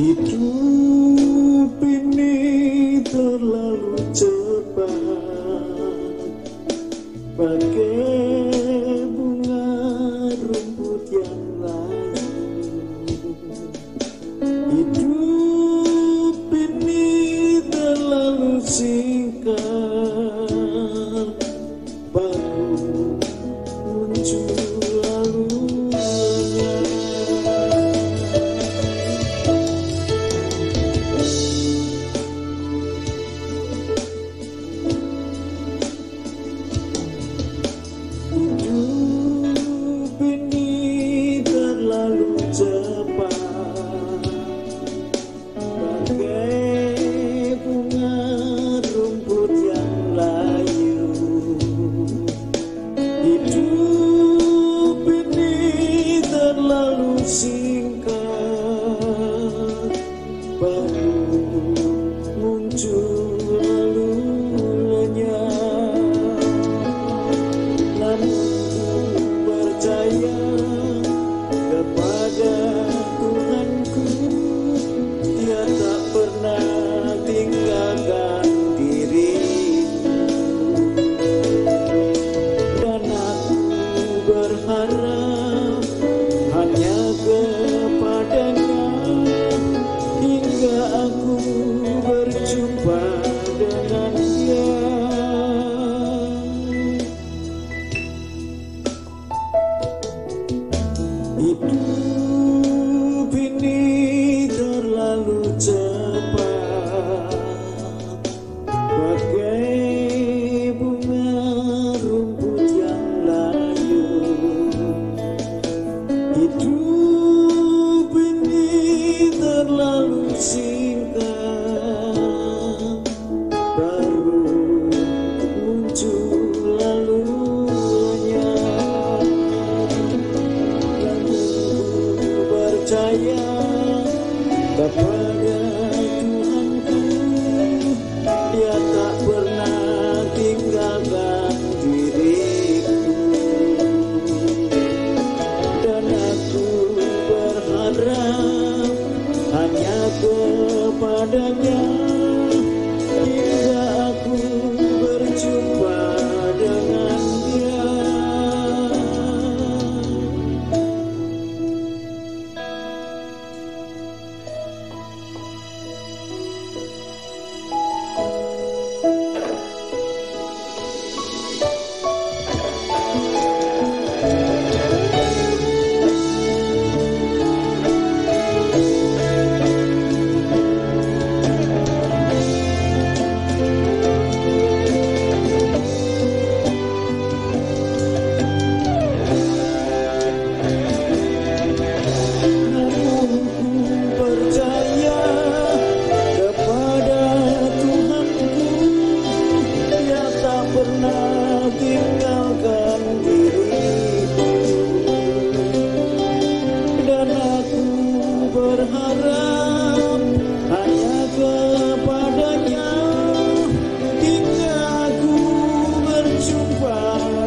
Hidup ini terlalu cepat, bagai bunga rumput yang layu. Hidup ini terlalu singkat, baru muncul lalu lenyap. Hidup ini terlalu cepat, bagai bunga rumput yang layu. Hidup ini terlalu singkat, baru muncul lalu lenyap. Namun ku percaya kepada Tuhanku, Dia tak pernah tinggalkan diriku. Dan aku berharap hanya kepadanya hingga aku berjumpa dengan Dia. Hidup ini terlalu cepat, bagai bunga rumput yang layu. Hidup ini terlalu singkat, baru muncul lalu lenyap. Percaya kepada Tuhanku, Dia tak pernah tinggalkan diriku. Dan aku berharap hanya kepadanya hingga aku berjumpa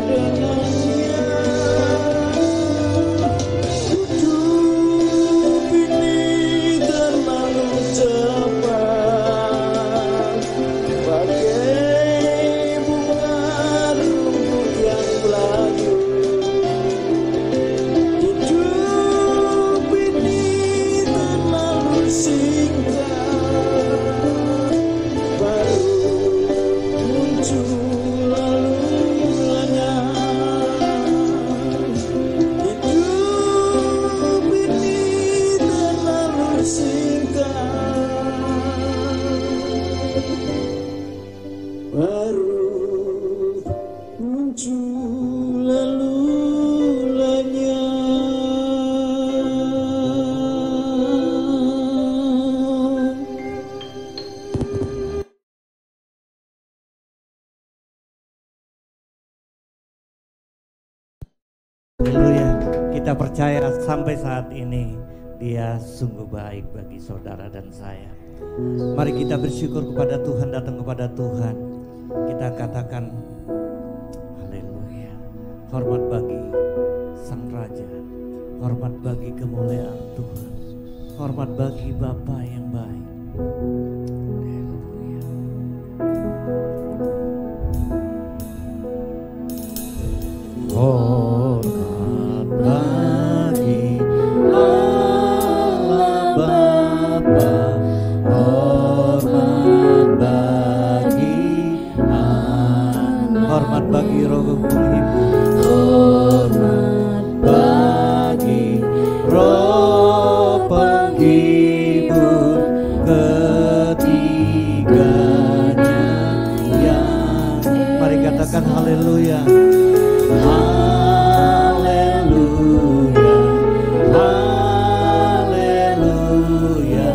dengan Dia. Haleluya, kita percaya sampai saat ini Dia sungguh baik bagi saudara dan saya. Mari kita bersyukur kepada Tuhan, datang kepada Tuhan. Kita katakan haleluya. Hormat bagi Sang Raja, hormat bagi kemuliaan Tuhan. Hormat bagi Bapa yang baik. Hormat bagi Allah Bapa, hormat bagi Anak, hormat bagi Roh Penghibur, hormat bagi Roh Penghibur, ketiganya yang, mari katakan haleluya. Haleluya, haleluya,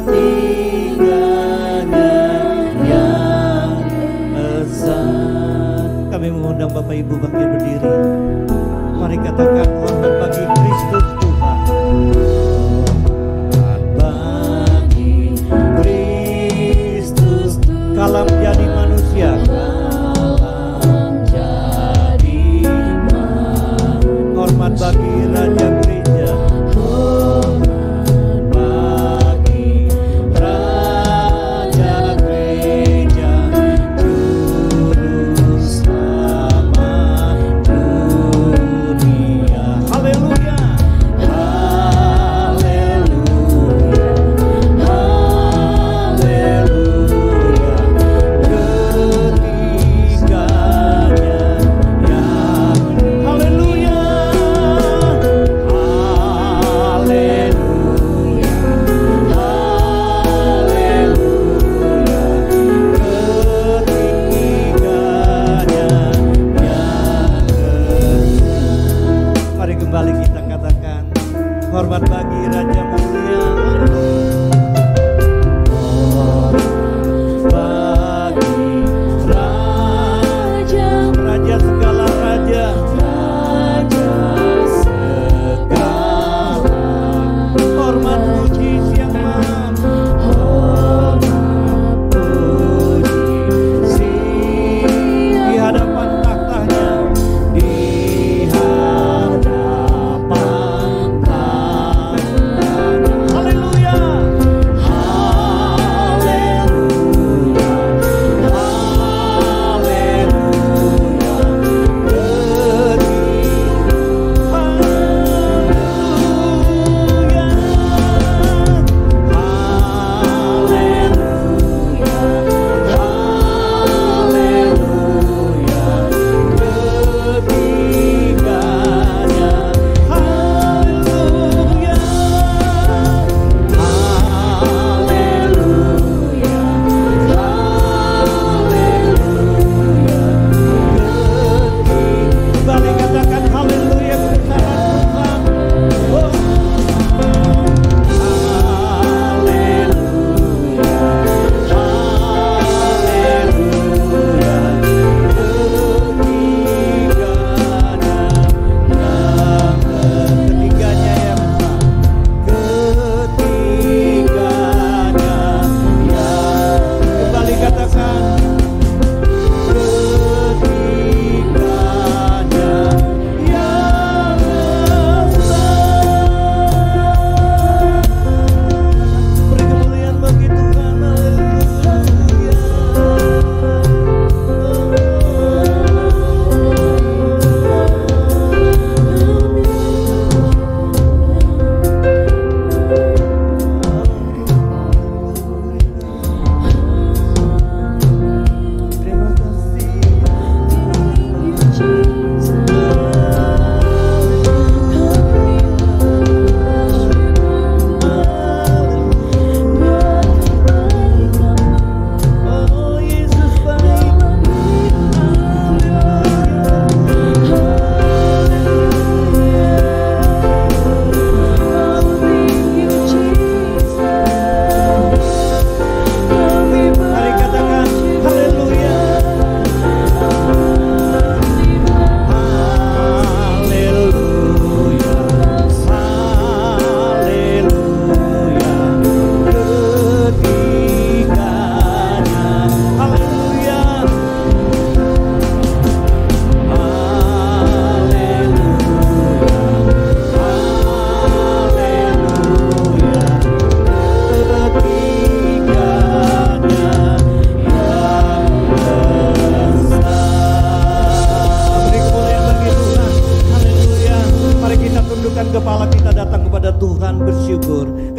ketiganya yang esa. Kami mengundang Bapak Ibu bangkit berdiri. Mari katakan hormat bagi Kristus Tuhan. Hormat bagi Kristus, kalam jadi manusia. Hormat bagi Raja Gereja, hormat bagi Raja Gereja, Juru Selamat dunia. Haleluya, haleluya, haleluya, ketiganya yang haleluya. Mari kembali kita katakan hormat bagi Raja Mulia, hormat bagi Raja, Raja segala raja, Raja segala, hormat puji siang malam, hormat puji di hadapan tahtanya, di hadapan tahtanya.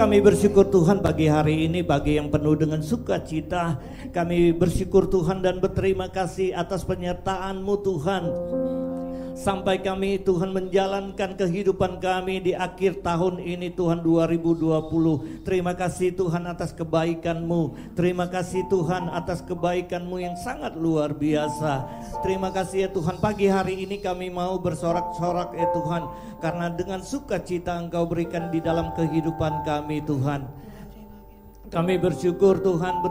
Kami bersyukur Tuhan pagi hari ini bagi yang penuh dengan sukacita. Kami bersyukur Tuhan dan berterima kasih atas penyertaan-Mu Tuhan. Sampai kami Tuhan menjalankan kehidupan kami di akhir tahun ini Tuhan 2020. Terima kasih Tuhan atas kebaikan-Mu. Terima kasih Tuhan atas kebaikan-Mu yang sangat luar biasa. Terima kasih ya Tuhan, pagi hari ini kami mau bersorak-sorak ya Tuhan, karena dengan sukacita Engkau berikan di dalam kehidupan kami Tuhan. Kami bersyukur Tuhan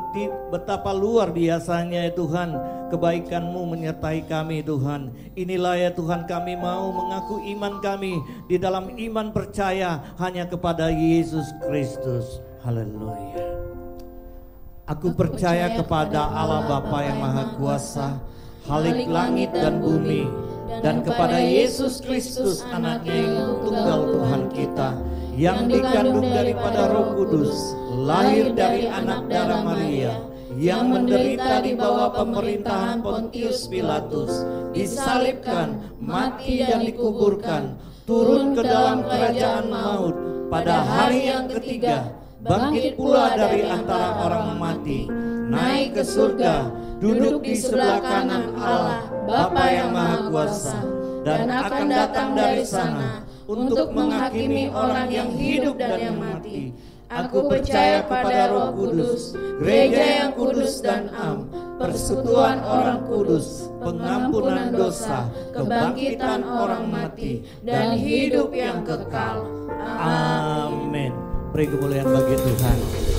betapa luar biasanya ya Tuhan kebaikan-Mu menyertai kami Tuhan. Inilah ya Tuhan, kami mau mengaku iman kami di dalam iman percaya hanya kepada Yesus Kristus. Haleluya. Aku percaya kepada Allah Bapa yang Maha Kuasa, Khalik langit dan bumi, dan kepada Yesus Kristus anaknya yang tunggal Tuhan kita, yang dikandung daripada Roh Kudus, lahir dari anak darah Maria, yang menderita di bawah pemerintahan Pontius Pilatus, disalibkan, mati dan dikuburkan, turun ke dalam kerajaan maut, pada hari yang ketiga bangkit pula dari antara orang mati, naik ke surga, duduk di sebelah kanan Allah Bapa yang Maha Kuasa, dan akan datang dari sana untuk menghakimi orang yang hidup dan yang mati. Aku percaya kepada Roh Kudus, gereja yang kudus dan am, persekutuan orang kudus, pengampunan dosa, kebangkitan orang mati, dan hidup yang kekal. Amin. Beri kemuliaan bagi Tuhan.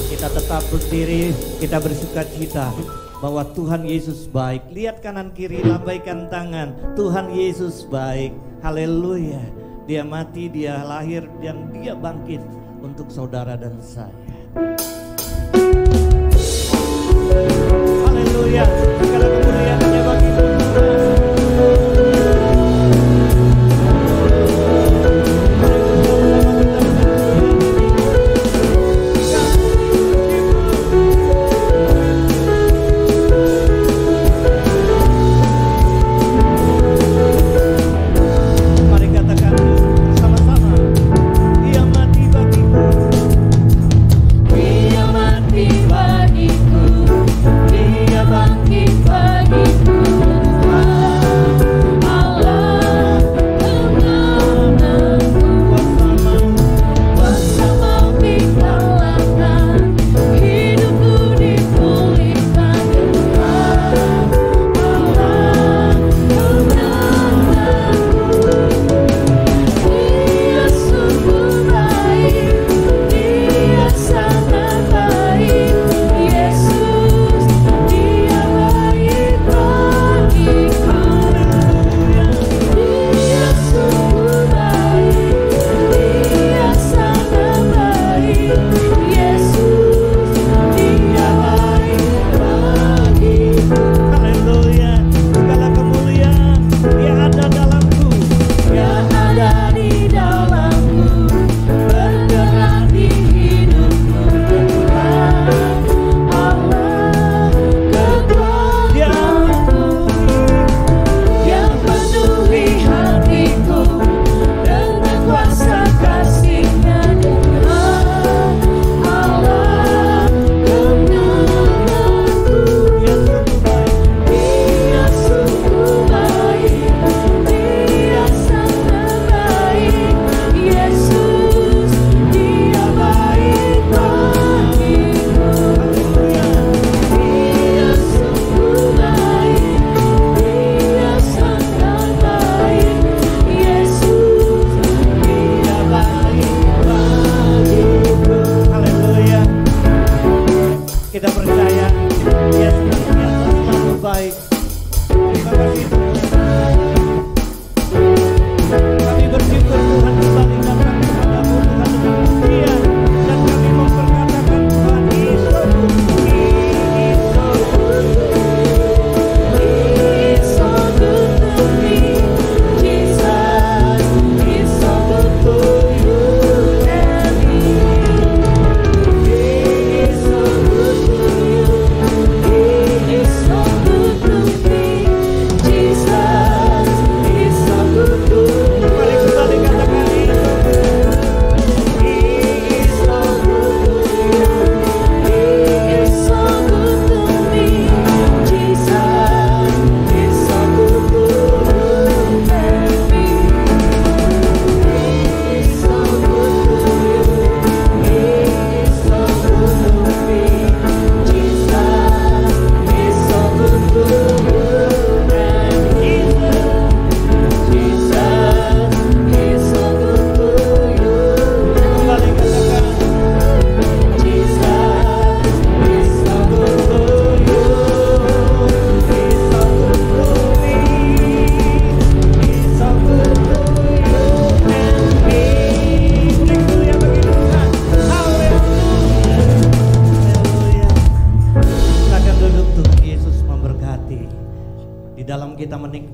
Kita tetap berdiri, kita bersukacita bahwa Tuhan Yesus baik. Lihat kanan kiri, lambaikan tangan. Tuhan Yesus baik. Haleluya. Dia mati, dia lahir, dan dia bangkit untuk saudara dan saya. Haleluya. Segala kemuliaannya bagi Tuhan. Dia mati bagiku, dia bangkit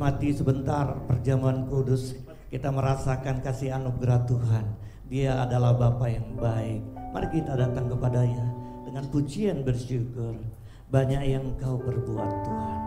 menikmati sebentar perjamuan kudus, kita merasakan kasih anugerah Tuhan. Dia adalah Bapa yang baik. Mari kita datang kepadanya dengan pujian bersyukur. Banyak yang Engkau perbuat Tuhan.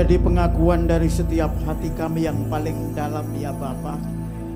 menjadi pengakuan dari setiap hati kami yang paling dalam ya Bapa.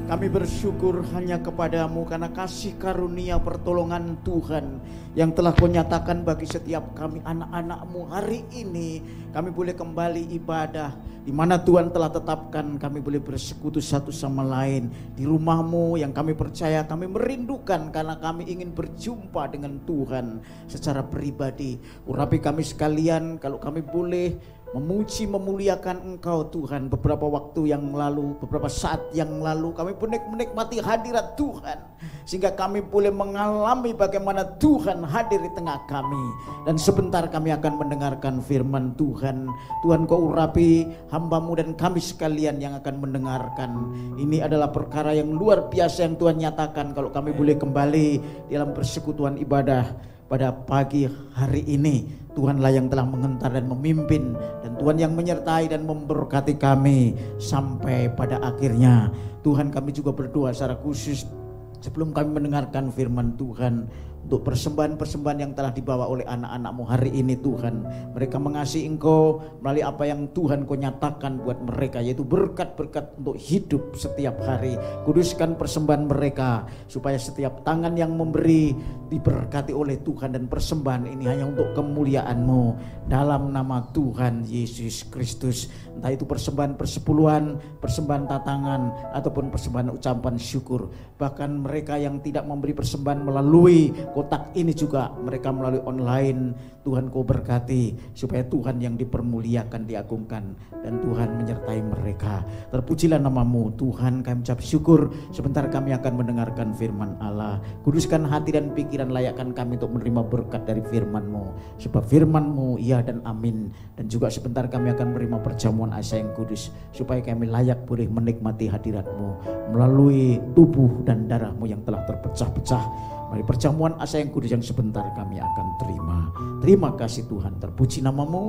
Kami bersyukur hanya kepadamu karena kasih karunia pertolongan Tuhan yang telah kau nyatakan bagi setiap kami anak-anakmu. Hari ini kami boleh kembali ibadah di mana Tuhan telah tetapkan kami boleh bersekutu satu sama lain di rumahmu yang kami percaya kami merindukan karena kami ingin berjumpa dengan Tuhan secara pribadi. Urapi kami sekalian kalau kami boleh memuji memuliakan Engkau Tuhan. Beberapa waktu yang lalu, beberapa saat yang lalu kami pun menikmati hadirat Tuhan sehingga kami boleh mengalami bagaimana Tuhan hadir di tengah kami. Dan sebentar kami akan mendengarkan firman Tuhan. Tuhan kau urapi hambamu dan kami sekalian yang akan mendengarkan. Ini adalah perkara yang luar biasa yang Tuhan nyatakan kalau kami boleh kembali dalam persekutuan ibadah pada pagi hari ini. Tuhanlah yang telah mengentar dan memimpin, dan Tuhan yang menyertai dan memberkati kami sampai pada akhirnya. Tuhan, kami juga berdoa secara khusus sebelum kami mendengarkan firman Tuhan untuk persembahan-persembahan yang telah dibawa oleh anak-anakmu hari ini Tuhan. Mereka mengasihi Engkau melalui apa yang Tuhan Kau nyatakan buat mereka, yaitu berkat-berkat untuk hidup setiap hari. Kuduskan persembahan mereka supaya setiap tangan yang memberi diberkati oleh Tuhan, dan persembahan ini hanya untuk kemuliaan-Mu dalam nama Tuhan Yesus Kristus. Entah itu persembahan persepuluhan, persembahan tatangan, ataupun persembahan ucapan syukur. Bahkan mereka yang tidak memberi persembahan melalui kotak ini juga mereka melalui online, Tuhan Kau berkati supaya Tuhan yang dipermuliakan, diagungkan, dan Tuhan menyertai mereka. Terpujilah nama-Mu Tuhan. Kami ucap syukur. Sebentar kami akan mendengarkan firman Allah. Kuduskan hati dan pikiran, layakkan kami untuk menerima berkat dari firman-Mu, sebab firman-Mu iya dan amin. Dan juga sebentar kami akan menerima perjamuan Asa yang kudus supaya kami layak boleh menikmati hadirat-Mu melalui tubuh dan darah-Mu yang telah terpecah-pecah. Mari perjamuan Asa yang kudus yang sebentar kami akan terima. Terima kasih Tuhan, terpuji nama-Mu.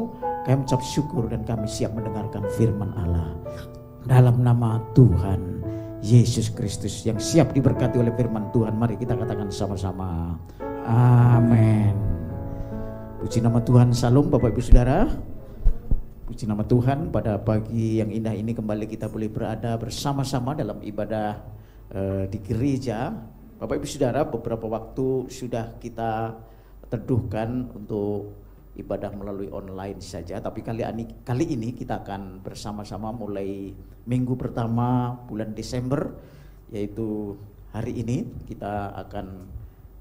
Kami ucap syukur dan kami siap mendengarkan firman Allah. Dalam nama Tuhan Yesus Kristus yang siap diberkati oleh firman Tuhan, mari kita katakan sama-sama. Amin. Puji nama Tuhan. Salam Bapak Ibu Saudara. Puji nama Tuhan, pada pagi yang indah ini kembali kita boleh berada bersama-sama dalam ibadah di gereja. Bapak Ibu Saudara, beberapa waktu sudah kita teduhkan untuk ibadah melalui online saja, tapi kali ini kita akan bersama-sama mulai minggu pertama bulan Desember, yaitu hari ini kita akan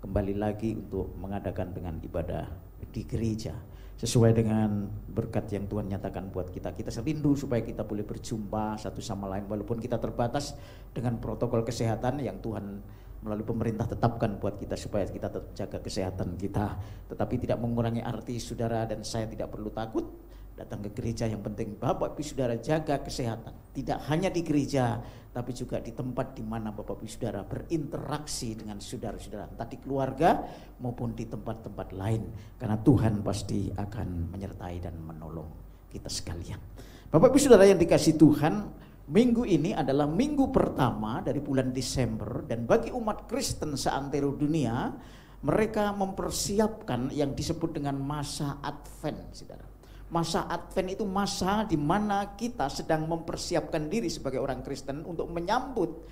kembali lagi untuk mengadakan dengan ibadah di gereja sesuai dengan berkat yang Tuhan nyatakan buat kita. Kita serindu supaya kita boleh berjumpa satu sama lain walaupun kita terbatas dengan protokol kesehatan yang Tuhan melalui pemerintah tetapkan buat kita supaya kita tetap jaga kesehatan kita. Tetapi tidak mengurangi arti saudara dan saya tidak perlu takut datang ke gereja. Yang penting Bapak Ibu Saudara jaga kesehatan, tidak hanya di gereja tapi juga di tempat di mana Bapak Ibu Saudara berinteraksi dengan saudara-saudara, entah di keluarga maupun di tempat-tempat lain, karena Tuhan pasti akan menyertai dan menolong kita sekalian. Bapak Ibu Saudara yang dikasihi Tuhan, minggu ini adalah minggu pertama dari bulan Desember, dan bagi umat Kristen seantero dunia mereka mempersiapkan yang disebut dengan masa Advent, saudara. Masa Advent itu masa di mana kita sedang mempersiapkan diri sebagai orang Kristen untuk menyambut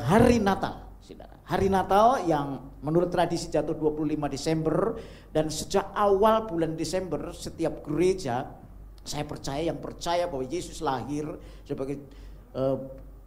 hari Natal, saudara. Hari Natal yang menurut tradisi jatuh 25 Desember, dan sejak awal bulan Desember setiap gereja, saya percaya, yang percaya bahwa Yesus lahir sebagai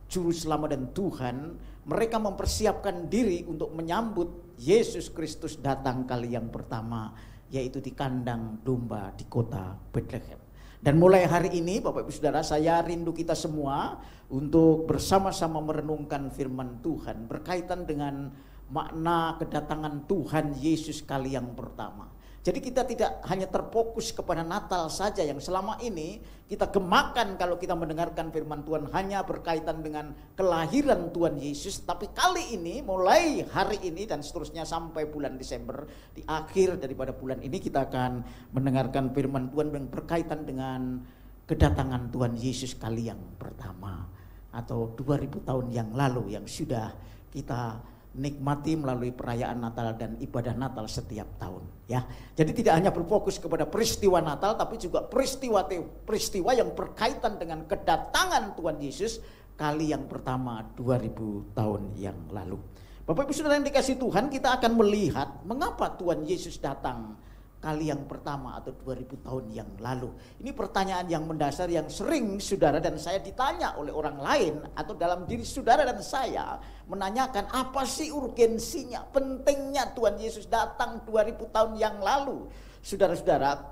Juru Selamat dan Tuhan, mereka mempersiapkan diri untuk menyambut Yesus Kristus datang kali yang pertama, yaitu di kandang domba di kota Bethlehem. Dan mulai hari ini Bapak Ibu Saudara, saya rindu kita semua untuk bersama-sama merenungkan firman Tuhan berkaitan dengan makna kedatangan Tuhan Yesus kali yang pertama. Jadi kita tidak hanya terfokus kepada Natal saja yang selama ini kita gemakan kalau kita mendengarkan firman Tuhan hanya berkaitan dengan kelahiran Tuhan Yesus. Tapi kali ini, mulai hari ini dan seterusnya sampai bulan Desember, di akhir daripada bulan ini kita akan mendengarkan firman Tuhan yang berkaitan dengan kedatangan Tuhan Yesus kali yang pertama, atau 2000 tahun yang lalu yang sudah kita nikmati melalui perayaan Natal dan ibadah Natal setiap tahun, ya. Jadi tidak hanya berfokus kepada peristiwa Natal, tapi juga peristiwa yang berkaitan dengan kedatangan Tuhan Yesus kali yang pertama 2000 tahun yang lalu. Bapak Ibu Saudara yang dikasihi Tuhan, kita akan melihat mengapa Tuhan Yesus datang kali yang pertama atau 2000 tahun yang lalu. Ini pertanyaan yang mendasar yang sering saudara dan saya ditanya oleh orang lain, atau dalam diri saudara dan saya menanyakan, apa sih urgensinya, pentingnya Tuhan Yesus datang 2000 tahun yang lalu. Saudara-saudara,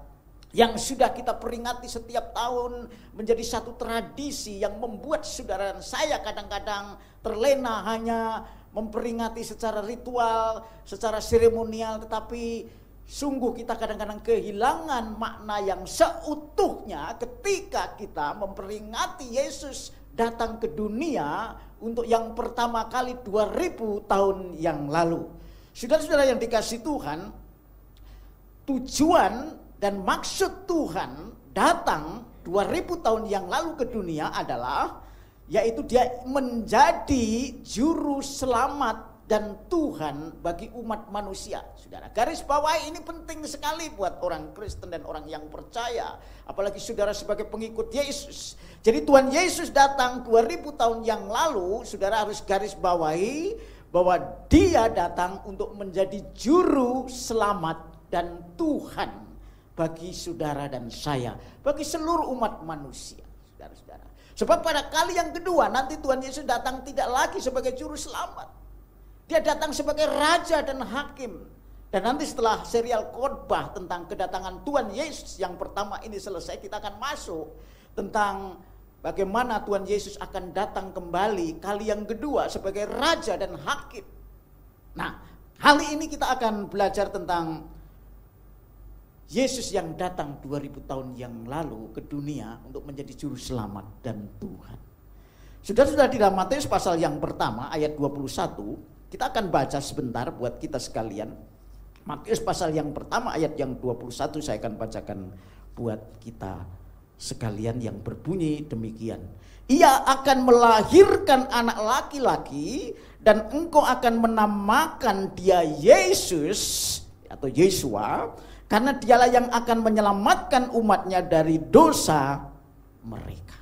yang sudah kita peringati setiap tahun menjadi satu tradisi yang membuat saudara dan saya kadang-kadang terlena hanya memperingati secara ritual, secara seremonial, tetapi sungguh kita kadang-kadang kehilangan makna yang seutuhnya ketika kita memperingati Yesus datang ke dunia untuk yang pertama kali 2000 tahun yang lalu. Saudara-saudara yang dikasihi Tuhan, tujuan dan maksud Tuhan datang 2000 tahun yang lalu ke dunia adalah, yaitu dia menjadi juru selamat dan Tuhan bagi umat manusia. Saudara, garis bawahi ini penting sekali buat orang Kristen dan orang yang percaya, apalagi saudara sebagai pengikut Yesus. Jadi Tuhan Yesus datang 2000 tahun yang lalu, saudara harus garis bawahi bahwa dia datang untuk menjadi juru selamat dan Tuhan bagi saudara dan saya, bagi seluruh umat manusia. Saudara-saudara, sebab pada kali yang kedua nanti Tuhan Yesus datang tidak lagi sebagai juru selamat. Dia datang sebagai raja dan hakim. Dan nanti setelah serial khotbah tentang kedatangan Tuhan Yesus yang pertama ini selesai, kita akan masuk tentang bagaimana Tuhan Yesus akan datang kembali kali yang kedua sebagai raja dan hakim. Nah, kali ini kita akan belajar tentang Yesus yang datang 2000 tahun yang lalu ke dunia untuk menjadi juru selamat dan Tuhan. Sudah di dalam Matius pasal yang pertama ayat 21, kita akan baca sebentar buat kita sekalian. Matius pasal yang pertama ayat yang 21 saya akan bacakan buat kita sekalian, yang berbunyi demikian. Ia akan melahirkan anak laki-laki dan engkau akan menamakan dia Yesus atau Yesua, karena dialah yang akan menyelamatkan umatnya dari dosa mereka.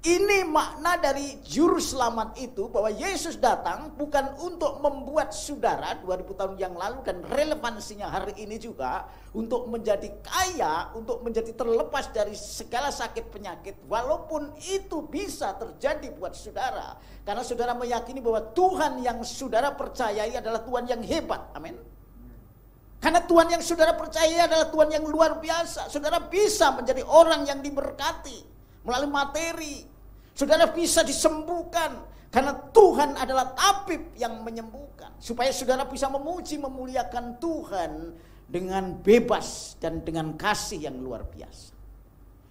Ini makna dari juru selamat itu, bahwa Yesus datang bukan untuk membuat saudara 2000 tahun yang lalu dan relevansinya hari ini juga untuk menjadi kaya, untuk menjadi terlepas dari segala sakit penyakit, walaupun itu bisa terjadi buat saudara, karena saudara meyakini bahwa Tuhan yang saudara percayai adalah Tuhan yang hebat. Amin. Karena Tuhan yang saudara percayai adalah Tuhan yang luar biasa. Saudara bisa menjadi orang yang diberkati melalui materi. Saudara bisa disembuhkan karena Tuhan adalah tabib yang menyembuhkan. Supaya saudara bisa memuji, memuliakan Tuhan dengan bebas dan dengan kasih yang luar biasa.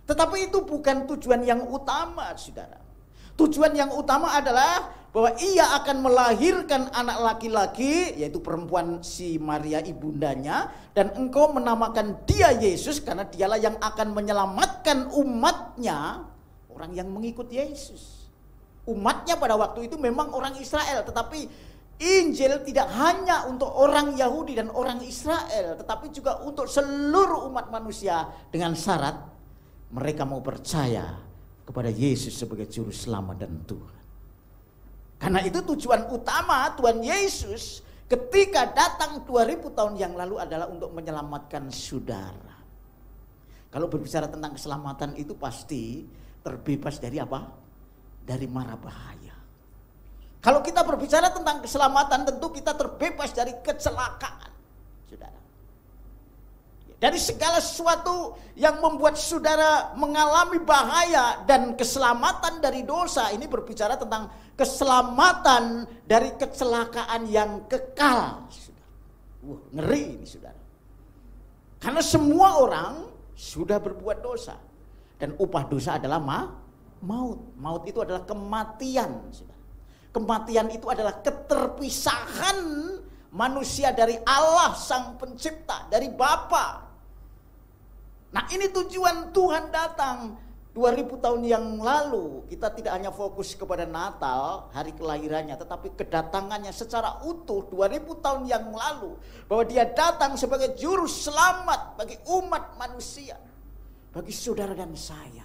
Tetapi itu bukan tujuan yang utama, saudara. Tujuan yang utama adalah bahwa ia akan melahirkan anak laki-laki, yaitu perempuan si Maria ibundanya, dan engkau menamakan dia Yesus, karena dialah yang akan menyelamatkan umatnya, orang yang mengikut Yesus. Umatnya pada waktu itu memang orang Israel, tetapi Injil tidak hanya untuk orang Yahudi dan orang Israel, tetapi juga untuk seluruh umat manusia, dengan syarat mereka mau percaya kepada Yesus sebagai juru selamat dan Tuhan. Karena itu tujuan utama Tuhan Yesus ketika datang 2000 tahun yang lalu adalah untuk menyelamatkan saudara. Kalau berbicara tentang keselamatan itu pasti terbebas dari apa? Dari mara bahaya. Kalau kita berbicara tentang keselamatan, tentu kita terbebas dari kecelakaan, saudara. Dari segala sesuatu yang membuat saudara mengalami bahaya, dan keselamatan dari dosa ini berbicara tentang keselamatan dari kecelakaan yang kekal. Wah, ngeri ini, saudara. Karena semua orang sudah berbuat dosa. Dan upah dosa adalah maut. Maut itu adalah kematian. Kematian itu adalah keterpisahan manusia dari Allah Sang Pencipta, dari Bapa. Nah, ini tujuan Tuhan datang 2000 tahun yang lalu kita tidak hanya fokus kepada Natal, hari kelahirannya, tetapi kedatangannya secara utuh 2000 tahun yang lalu, bahwa dia datang sebagai juru selamat bagi umat manusia, bagi saudara dan saya.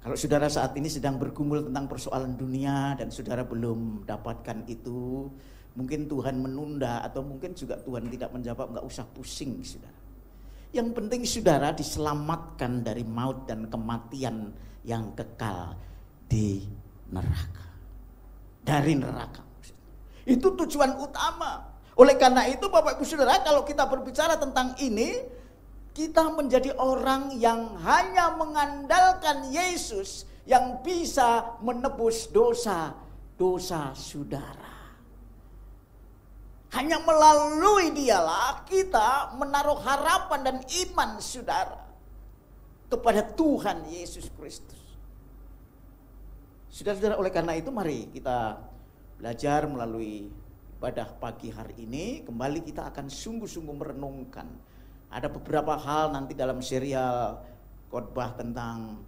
Kalau saudara saat ini sedang bergumul tentang persoalan dunia dan saudara belum dapatkan itu, mungkin Tuhan menunda atau mungkin juga Tuhan tidak menjawab, enggak usah pusing saudara. Yang penting saudara diselamatkan dari maut dan kematian yang kekal di neraka. Dari neraka. Itu tujuan utama. Oleh karena itu Bapak Ibu Saudara, kalau kita berbicara tentang ini, kita menjadi orang yang hanya mengandalkan Yesus yang bisa menebus dosa-dosa saudara. Hanya melalui dialah kita menaruh harapan dan iman saudara kepada Tuhan Yesus Kristus. Saudara-saudara, oleh karena itu mari kita belajar melalui ibadah pagi hari ini. Kembali kita akan sungguh-sungguh merenungkan. Ada beberapa hal nanti dalam serial khotbah tentang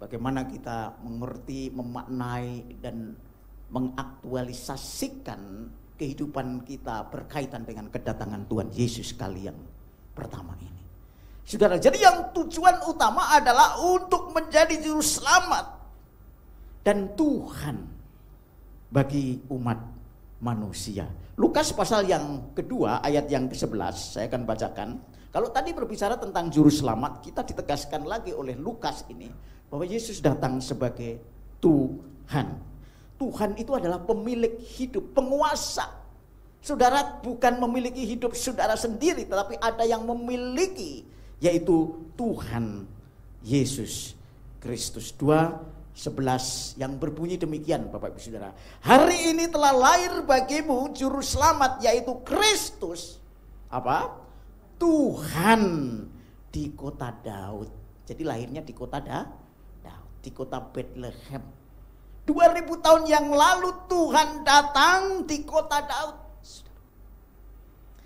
bagaimana kita mengerti, memaknai dan mengaktualisasikan kehidupan kita berkaitan dengan kedatangan Tuhan Yesus kali yang pertama ini. Saudara, jadi yang tujuan utama adalah untuk menjadi juru selamat dan Tuhan bagi umat manusia. Lukas pasal yang kedua ayat yang ke-11 saya akan bacakan. Kalau tadi berbicara tentang juru selamat, kita ditegaskan lagi oleh Lukas ini bahwa Yesus datang sebagai Tuhan. Tuhan itu adalah pemilik hidup, penguasa. Saudara bukan memiliki hidup saudara sendiri, tetapi ada yang memiliki, yaitu Tuhan Yesus Kristus. 2:11 yang berbunyi demikian, Bapak Ibu Saudara. Hari ini telah lahir bagimu juru selamat, yaitu Kristus. Apa? Tuhan di kota Daud. Jadi lahirnya di kota Daud, di kota Bethlehem. 2000 tahun yang lalu Tuhan datang di kota Daud.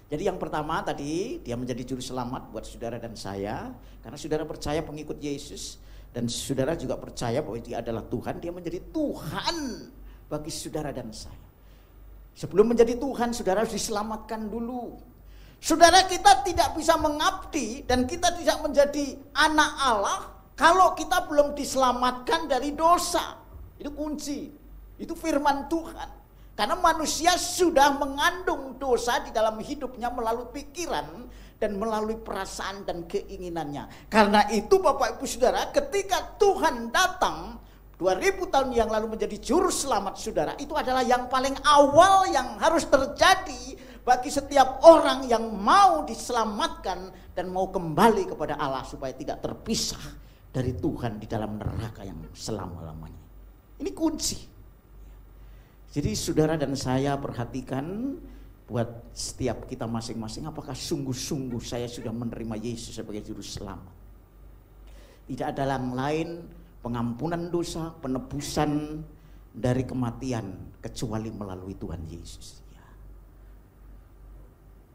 Jadi yang pertama tadi, dia menjadi juru selamat buat saudara dan saya. Karena saudara percaya pengikut Yesus, dan saudara juga percaya bahwa dia adalah Tuhan. Dia menjadi Tuhan bagi saudara dan saya. Sebelum menjadi Tuhan, saudara harus diselamatkan dulu. Saudara, kita tidak bisa mengabdi dan kita tidak menjadi anak Allah kalau kita belum diselamatkan dari dosa. Itu kunci, itu firman Tuhan. Karena manusia sudah mengandung dosa di dalam hidupnya melalui pikiran dan melalui perasaan dan keinginannya. Karena itu Bapak Ibu Saudara, ketika Tuhan datang 2000 tahun yang lalu menjadi juru selamat saudara, itu adalah yang paling awal yang harus terjadi bagi setiap orang yang mau diselamatkan dan mau kembali kepada Allah supaya tidak terpisah dari Tuhan di dalam neraka yang selama-lamanya. Ini kunci. Jadi saudara dan saya perhatikan buat setiap kita masing-masing, apakah sungguh-sungguh saya sudah menerima Yesus sebagai juru selamat. Tidak ada yang lain pengampunan dosa, penebusan dari kematian kecuali melalui Tuhan Yesus. Ya.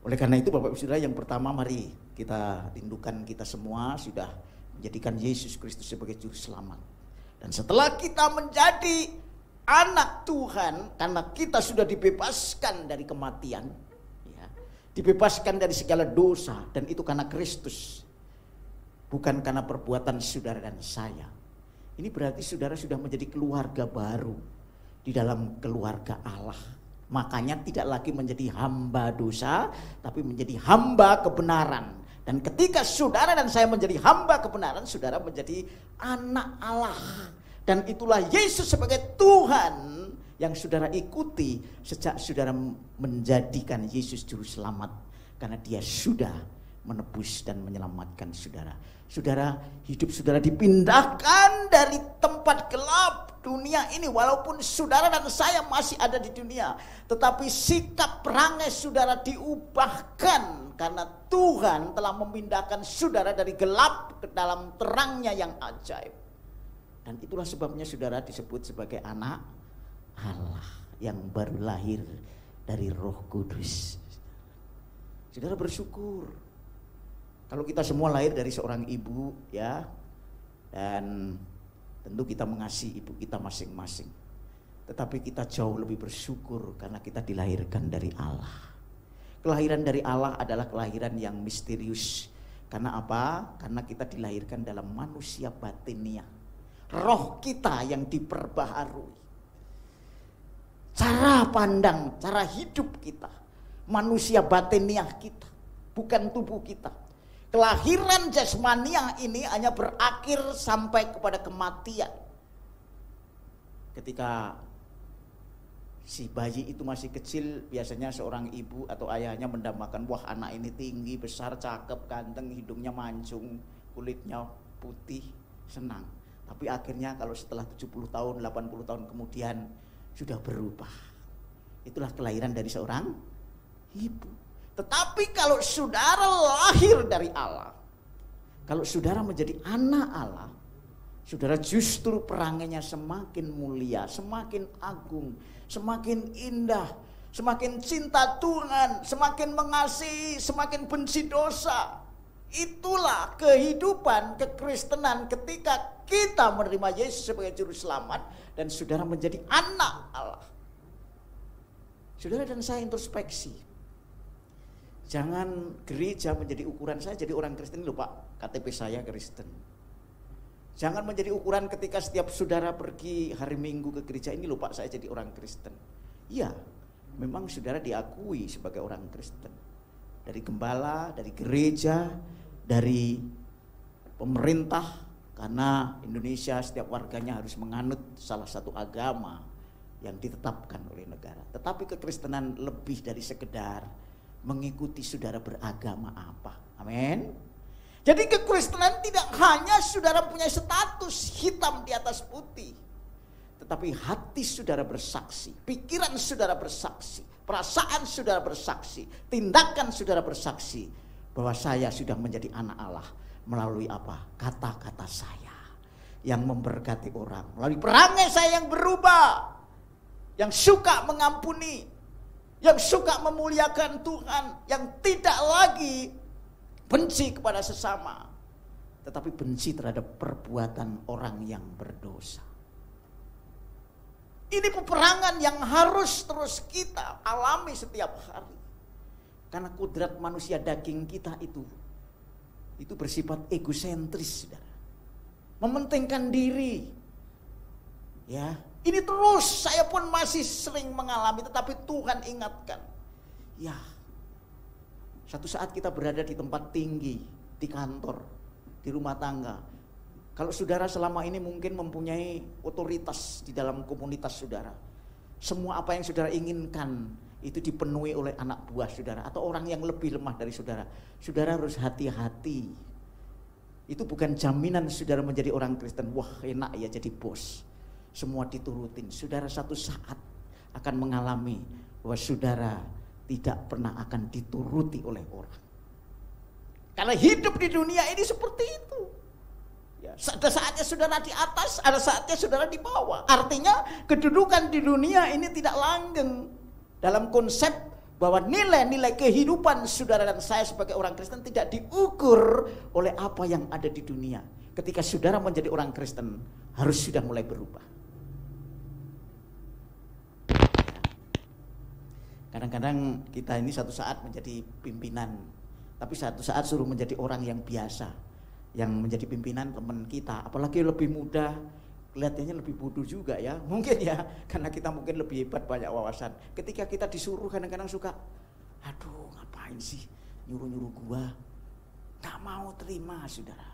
Oleh karena itu Bapak Ibu Saudara, yang pertama mari kita rindukan kita semua sudah menjadikan Yesus Kristus sebagai juru selamat. Dan setelah kita menjadi anak Tuhan, karena kita sudah dibebaskan dari kematian, ya, dibebaskan dari segala dosa, dan itu karena Kristus, bukan karena perbuatan saudara dan saya. Ini berarti saudara sudah menjadi keluarga baru di dalam keluarga Allah. Makanya tidak lagi menjadi hamba dosa, tapi menjadi hamba kebenaran. Dan ketika saudara dan saya menjadi hamba kebenaran, saudara menjadi anak Allah. Dan itulah Yesus sebagai Tuhan yang saudara ikuti sejak saudara menjadikan Yesus juru selamat. Karena dia sudah menebus dan menyelamatkan saudara. Saudara, hidup saudara dipindahkan dari tempat gelap dunia ini. Walaupun saudara dan saya masih ada di dunia, tetapi sikap perangai saudara diubahkan. Karena Tuhan telah memindahkan saudara dari gelap ke dalam terangnya yang ajaib. Dan itulah sebabnya saudara disebut sebagai anak Allah yang baru lahir dari Roh Kudus. Saudara bersyukur. Kalau kita semua lahir dari seorang ibu, ya, Dan tentu kita mengasihi ibu kita masing-masing. Tetapi kita jauh lebih bersyukur karena kita dilahirkan dari Allah. Kelahiran dari Allah adalah kelahiran yang misterius. Karena apa? Karena kita dilahirkan dalam manusia batiniah. Roh kita yang diperbaharui. Cara pandang, cara hidup kita. Manusia batiniah kita. Bukan tubuh kita. Kelahiran jasmaniah ini hanya berakhir sampai kepada kematian. Ketika si bayi itu masih kecil, biasanya seorang ibu atau ayahnya mendambakan, wah anak ini tinggi, besar, cakep, ganteng, hidungnya mancung, kulitnya putih, senang. Tapi akhirnya kalau setelah 70 tahun, 80 tahun kemudian sudah berubah. Itulah kelahiran dari seorang ibu. Tetapi kalau saudara lahir dari Allah, kalau saudara menjadi anak Allah, saudara justru perangainya semakin mulia, semakin agung, semakin indah, semakin cinta Tuhan, semakin mengasihi, semakin benci dosa. Itulah kehidupan kekristenan ketika kita menerima Yesus sebagai juru selamat dan saudara menjadi anak Allah. Saudara dan saya introspeksi. Jangan gereja menjadi ukuran saya jadi orang Kristen, loh Pak, KTP saya Kristen. Jangan menjadi ukuran ketika setiap saudara pergi hari Minggu ke gereja, ini loh Pak, saya jadi orang Kristen. Iya, memang saudara diakui sebagai orang Kristen. Dari gembala, dari gereja, dari pemerintah, karena Indonesia setiap warganya harus menganut salah satu agama yang ditetapkan oleh negara. Tetapi kekristenan lebih dari sekedar mengikuti saudara beragama apa. Amin. Jadi kekristenan tidak hanya saudara punya status hitam di atas putih, tetapi hati saudara bersaksi, pikiran saudara bersaksi, perasaan saudara bersaksi, tindakan saudara bersaksi bahwa saya sudah menjadi anak Allah melalui apa? Kata-kata saya yang memberkati orang, melalui perangai saya yang berubah, yang suka mengampuni, yang suka memuliakan Tuhan, yang tidak lagi benci kepada sesama, tetapi benci terhadap perbuatan orang yang berdosa. Ini peperangan yang harus terus kita alami setiap hari. Karena kodrat manusia daging kita itu bersifat egosentris, saudara. Mementingkan diri. Ya, ini terus saya pun masih sering mengalami, tetapi Tuhan ingatkan. Ya, satu saat kita berada di tempat tinggi, di kantor, di rumah tangga. Kalau saudara selama ini mungkin mempunyai otoritas di dalam komunitas saudara. Semua apa yang saudara inginkan itu dipenuhi oleh anak buah saudara atau orang yang lebih lemah dari saudara. Saudara harus hati-hati. Itu bukan jaminan saudara menjadi orang Kristen. Wah, enak ya jadi bos. Semua diturutin. Saudara satu saat akan mengalami bahwa saudara tidak pernah akan dituruti oleh orang. Karena hidup di dunia ini seperti itu. Ya, ada saatnya saudara di atas, ada saatnya saudara di bawah. Artinya kedudukan di dunia ini tidak langgeng. Dalam konsep bahwa nilai-nilai kehidupan saudara dan saya sebagai orang Kristen tidak diukur oleh apa yang ada di dunia. Ketika saudara menjadi orang Kristen, harus sudah mulai berubah. Kadang-kadang kita ini satu saat menjadi pimpinan, tapi satu saat suruh menjadi orang yang biasa, yang menjadi pimpinan teman kita, apalagi lebih muda, kelihatannya lebih bodoh juga ya, mungkin ya, karena kita mungkin lebih hebat, banyak wawasan. Ketika kita disuruh kadang-kadang suka, aduh ngapain sih nyuruh-nyuruh gua, gak mau terima saudara.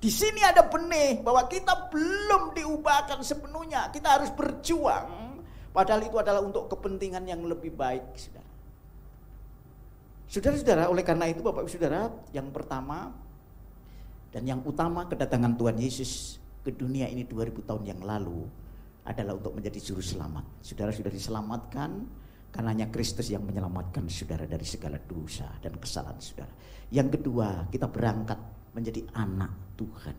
Di sini ada benih bahwa kita belum diubahkan sepenuhnya, kita harus berjuang. Padahal itu adalah untuk kepentingan yang lebih baik, saudara. Saudara-saudara, oleh karena itu Bapak Ibu Saudara, yang pertama dan yang utama kedatangan Tuhan Yesus ke dunia ini 2000 tahun yang lalu adalah untuk menjadi juru selamat. Saudara sudah diselamatkan karenanya Kristus yang menyelamatkan saudara dari segala dosa dan kesalahan saudara. Yang kedua, kita berangkat menjadi anak Tuhan,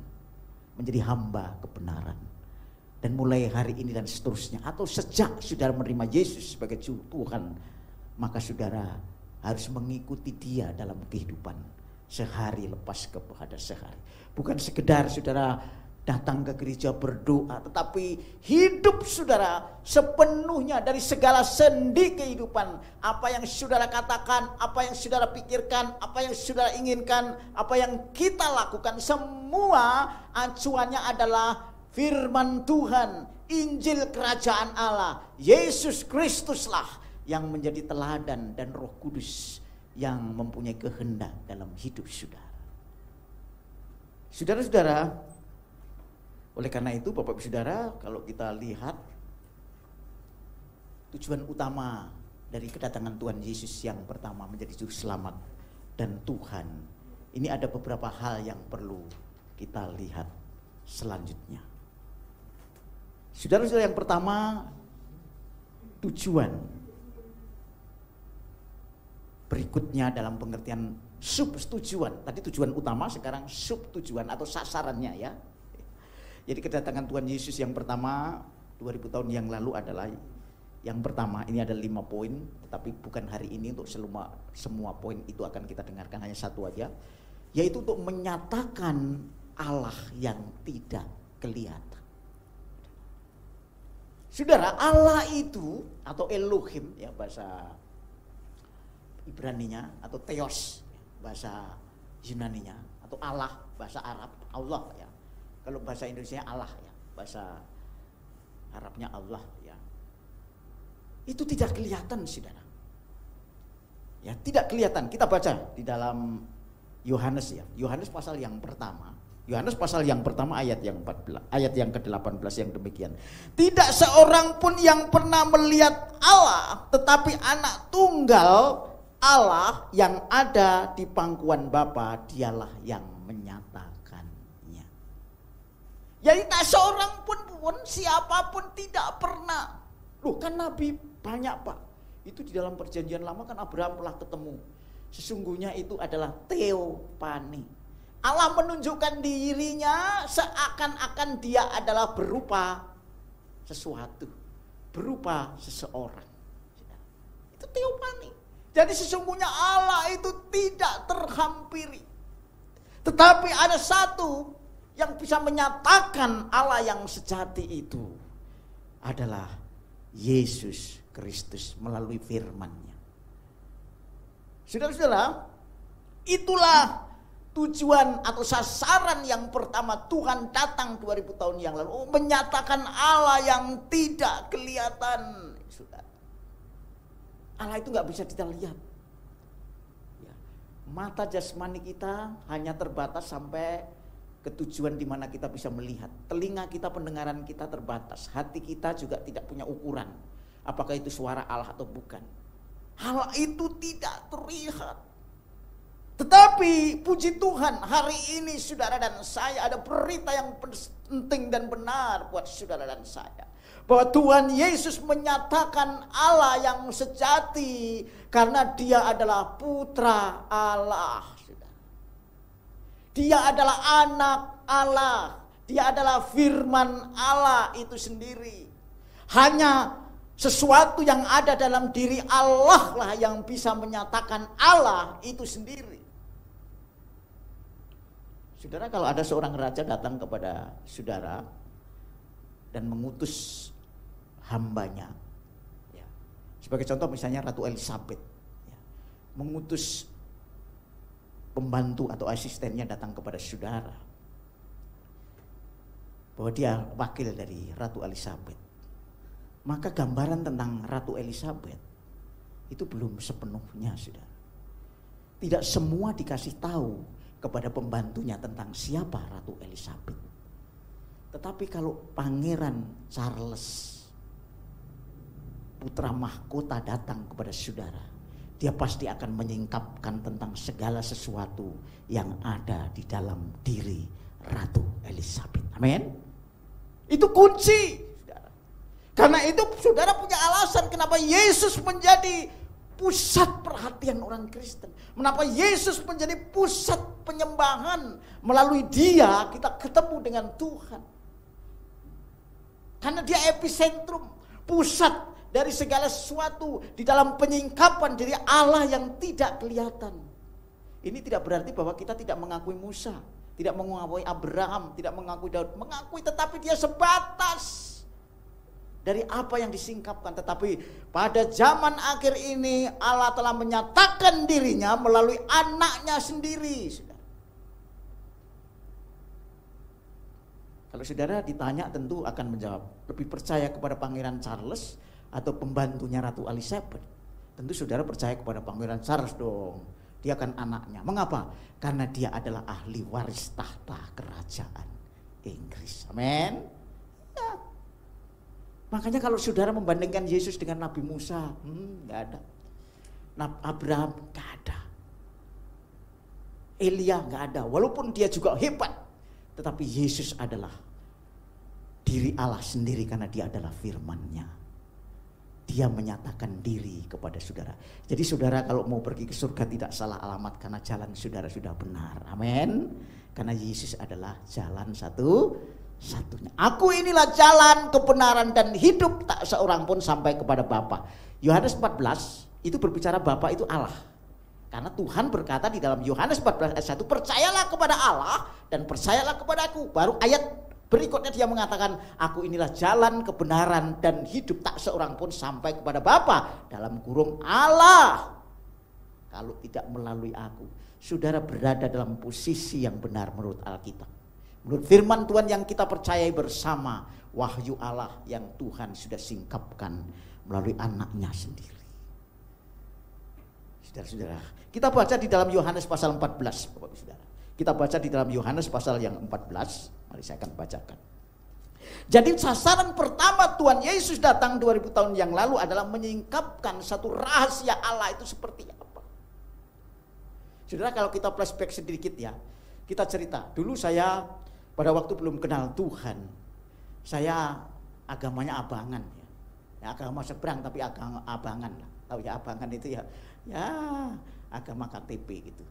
menjadi hamba kebenaran. Dan mulai hari ini dan seterusnya, atau sejak saudara menerima Yesus sebagai Tuhan, maka saudara harus mengikuti Dia dalam kehidupan sehari lepas kepada sehari. Bukan sekedar saudara datang ke gereja berdoa, tetapi hidup saudara sepenuhnya dari segala sendi kehidupan. Apa yang saudara katakan, apa yang saudara pikirkan, apa yang saudara inginkan, apa yang kita lakukan, semua acuannya adalah firman Tuhan, Injil Kerajaan Allah. Yesus Kristuslah yang menjadi teladan dan Roh Kudus yang mempunyai kehendak dalam hidup saudara. Saudara-saudara, oleh karena itu Bapak Ibu Saudara, kalau kita lihat tujuan utama dari kedatangan Tuhan Yesus yang pertama menjadi juru selamat dan Tuhan, ini ada beberapa hal yang perlu kita lihat selanjutnya. Saudara-saudara, yang pertama, tujuan berikutnya dalam pengertian sub tujuan. Tadi tujuan utama, sekarang sub tujuan atau sasarannya ya. Jadi kedatangan Tuhan Yesus yang pertama 2000 tahun yang lalu adalah yang pertama, ini ada 5 poin, tetapi bukan hari ini untuk semua poin itu akan kita dengarkan, hanya satu aja, yaitu untuk menyatakan Allah yang tidak kelihatan. Saudara, Allah itu atau Elohim ya bahasa Ibraninya, atau Theos bahasa Yunaninya, atau Allah bahasa Arab, Allah ya. Kalau bahasa Indonesia Allah ya, bahasa Arabnya Allah ya. Itu tidak kelihatan saudara. Ya, tidak kelihatan. Kita baca di dalam Yohanes ya. Yohanes pasal yang pertama. Yohanes pasal yang pertama ayat yang 14, ayat yang ke-18 yang demikian. Tidak seorang pun yang pernah melihat Allah, tetapi anak tunggal Allah yang ada di pangkuan Bapa, dialah yang menyatakannya. Jadi tak seorang pun siapapun tidak pernah. Loh, kan Nabi banyak Pak. Itu di dalam perjanjian lama kan Abraham telah ketemu. Sesungguhnya itu adalah teopani. Allah menunjukkan dirinya seakan-akan dia adalah berupa sesuatu, berupa seseorang. Itu teopani. Jadi sesungguhnya Allah itu tidak terhampiri. Tetapi ada satu yang bisa menyatakan Allah yang sejati itu adalah Yesus Kristus melalui firman-Nya. Saudara-saudara, itulah tujuan atau sasaran yang pertama Tuhan datang 2000 tahun yang lalu, menyatakan Allah yang tidak kelihatan. Saudara, Allah itu gak bisa kita lihat ya. Mata jasmani kita hanya terbatas sampai ke tujuan di mana kita bisa melihat. Telinga kita, pendengaran kita terbatas. Hati kita juga tidak punya ukuran apakah itu suara Allah atau bukan. Hal itu tidak terlihat. Tetapi puji Tuhan, hari ini saudara dan saya ada berita yang penting dan benar buat saudara dan saya. Bahwa Tuhan Yesus menyatakan Allah yang sejati karena dia adalah putra Allah. Dia adalah anak Allah. Dia adalah firman Allah itu sendiri. Hanya sesuatu yang ada dalam diri Allah lah yang bisa menyatakan Allah itu sendiri. Saudara, kalau ada seorang raja datang kepada saudara dan mengutus hambanya, ya, sebagai contoh misalnya Ratu Elizabeth, ya, mengutus pembantu atau asistennya datang kepada saudara bahwa dia wakil dari Ratu Elizabeth, maka gambaran tentang Ratu Elizabeth itu belum sepenuhnya saudara. Tidak semua dikasih tahu kepada pembantunya tentang siapa Ratu Elizabeth. Tetapi kalau Pangeran Charles, putra mahkota, datang kepada saudara, dia pasti akan menyingkapkan tentang segala sesuatu yang ada di dalam diri Ratu Elizabeth. Amin. Itu kunci. Saudara. Karena itu saudara punya alasan kenapa Yesus menjadi pusat perhatian orang Kristen. Mengapa Yesus menjadi pusat penyembahan. Melalui dia kita ketemu dengan Tuhan. Karena dia epicentrum, pusat dari segala sesuatu di dalam penyingkapan diri Allah yang tidak kelihatan. Ini tidak berarti bahwa kita tidak mengakui Musa, tidak mengakui Abraham, tidak mengakui Daud. Mengakui, tetapi dia sebatas dari apa yang disingkapkan. Tetapi pada zaman akhir ini Allah telah menyatakan dirinya melalui anaknya sendiri. Kalau saudara ditanya tentu akan menjawab, lebih percaya kepada Pangeran Charles atau pembantunya Ratu Elizabeth? Tentu saudara percaya kepada Pangeran Charles dong. Dia kan anaknya. Mengapa? Karena dia adalah ahli waris tahta kerajaan Inggris. Amin. Ya. Makanya kalau saudara membandingkan Yesus dengan Nabi Musa, nggak ada. Abraham nggak ada. Elia nggak ada. Walaupun dia juga hebat, tetapi Yesus adalah diri Allah sendiri karena dia adalah firman-Nya. Dia menyatakan diri kepada saudara. Jadi saudara kalau mau pergi ke surga tidak salah alamat karena jalan saudara sudah benar. Amin. Karena Yesus adalah jalan satu-satunya. Aku inilah jalan, kebenaran dan hidup, tak seorang pun sampai kepada Bapa. Yohanes 14 itu berbicara Bapa itu Allah. Karena Tuhan berkata di dalam Yohanes 14 ayat 1, percayalah kepada Allah dan percayalah kepada aku. Baru ayat berikutnya dia mengatakan, aku inilah jalan, kebenaran dan hidup, tak seorang pun sampai kepada Bapa, dalam kurung Allah, kalau tidak melalui aku. Saudara berada dalam posisi yang benar menurut Alkitab, menurut firman Tuhan yang kita percayai bersama, wahyu Allah yang Tuhan sudah singkapkan melalui anaknya sendiri. Saudara-saudara, kita baca di dalam Yohanes pasal 14, Bapak Saudara. Kita baca di dalam Yohanes pasal yang 14. Mari saya akan bacakan. Jadi sasaran pertama Tuhan Yesus datang 2000 tahun yang lalu adalah menyingkapkan satu rahasia Allah itu seperti apa. Saudara, kalau kita flashback sedikit ya, kita cerita. Dulu saya pada waktu belum kenal Tuhan, saya agamanya abangan ya. Ya agama seberang tapi agama abangan lah. Tahu ya abangan itu ya agama KTP gitu.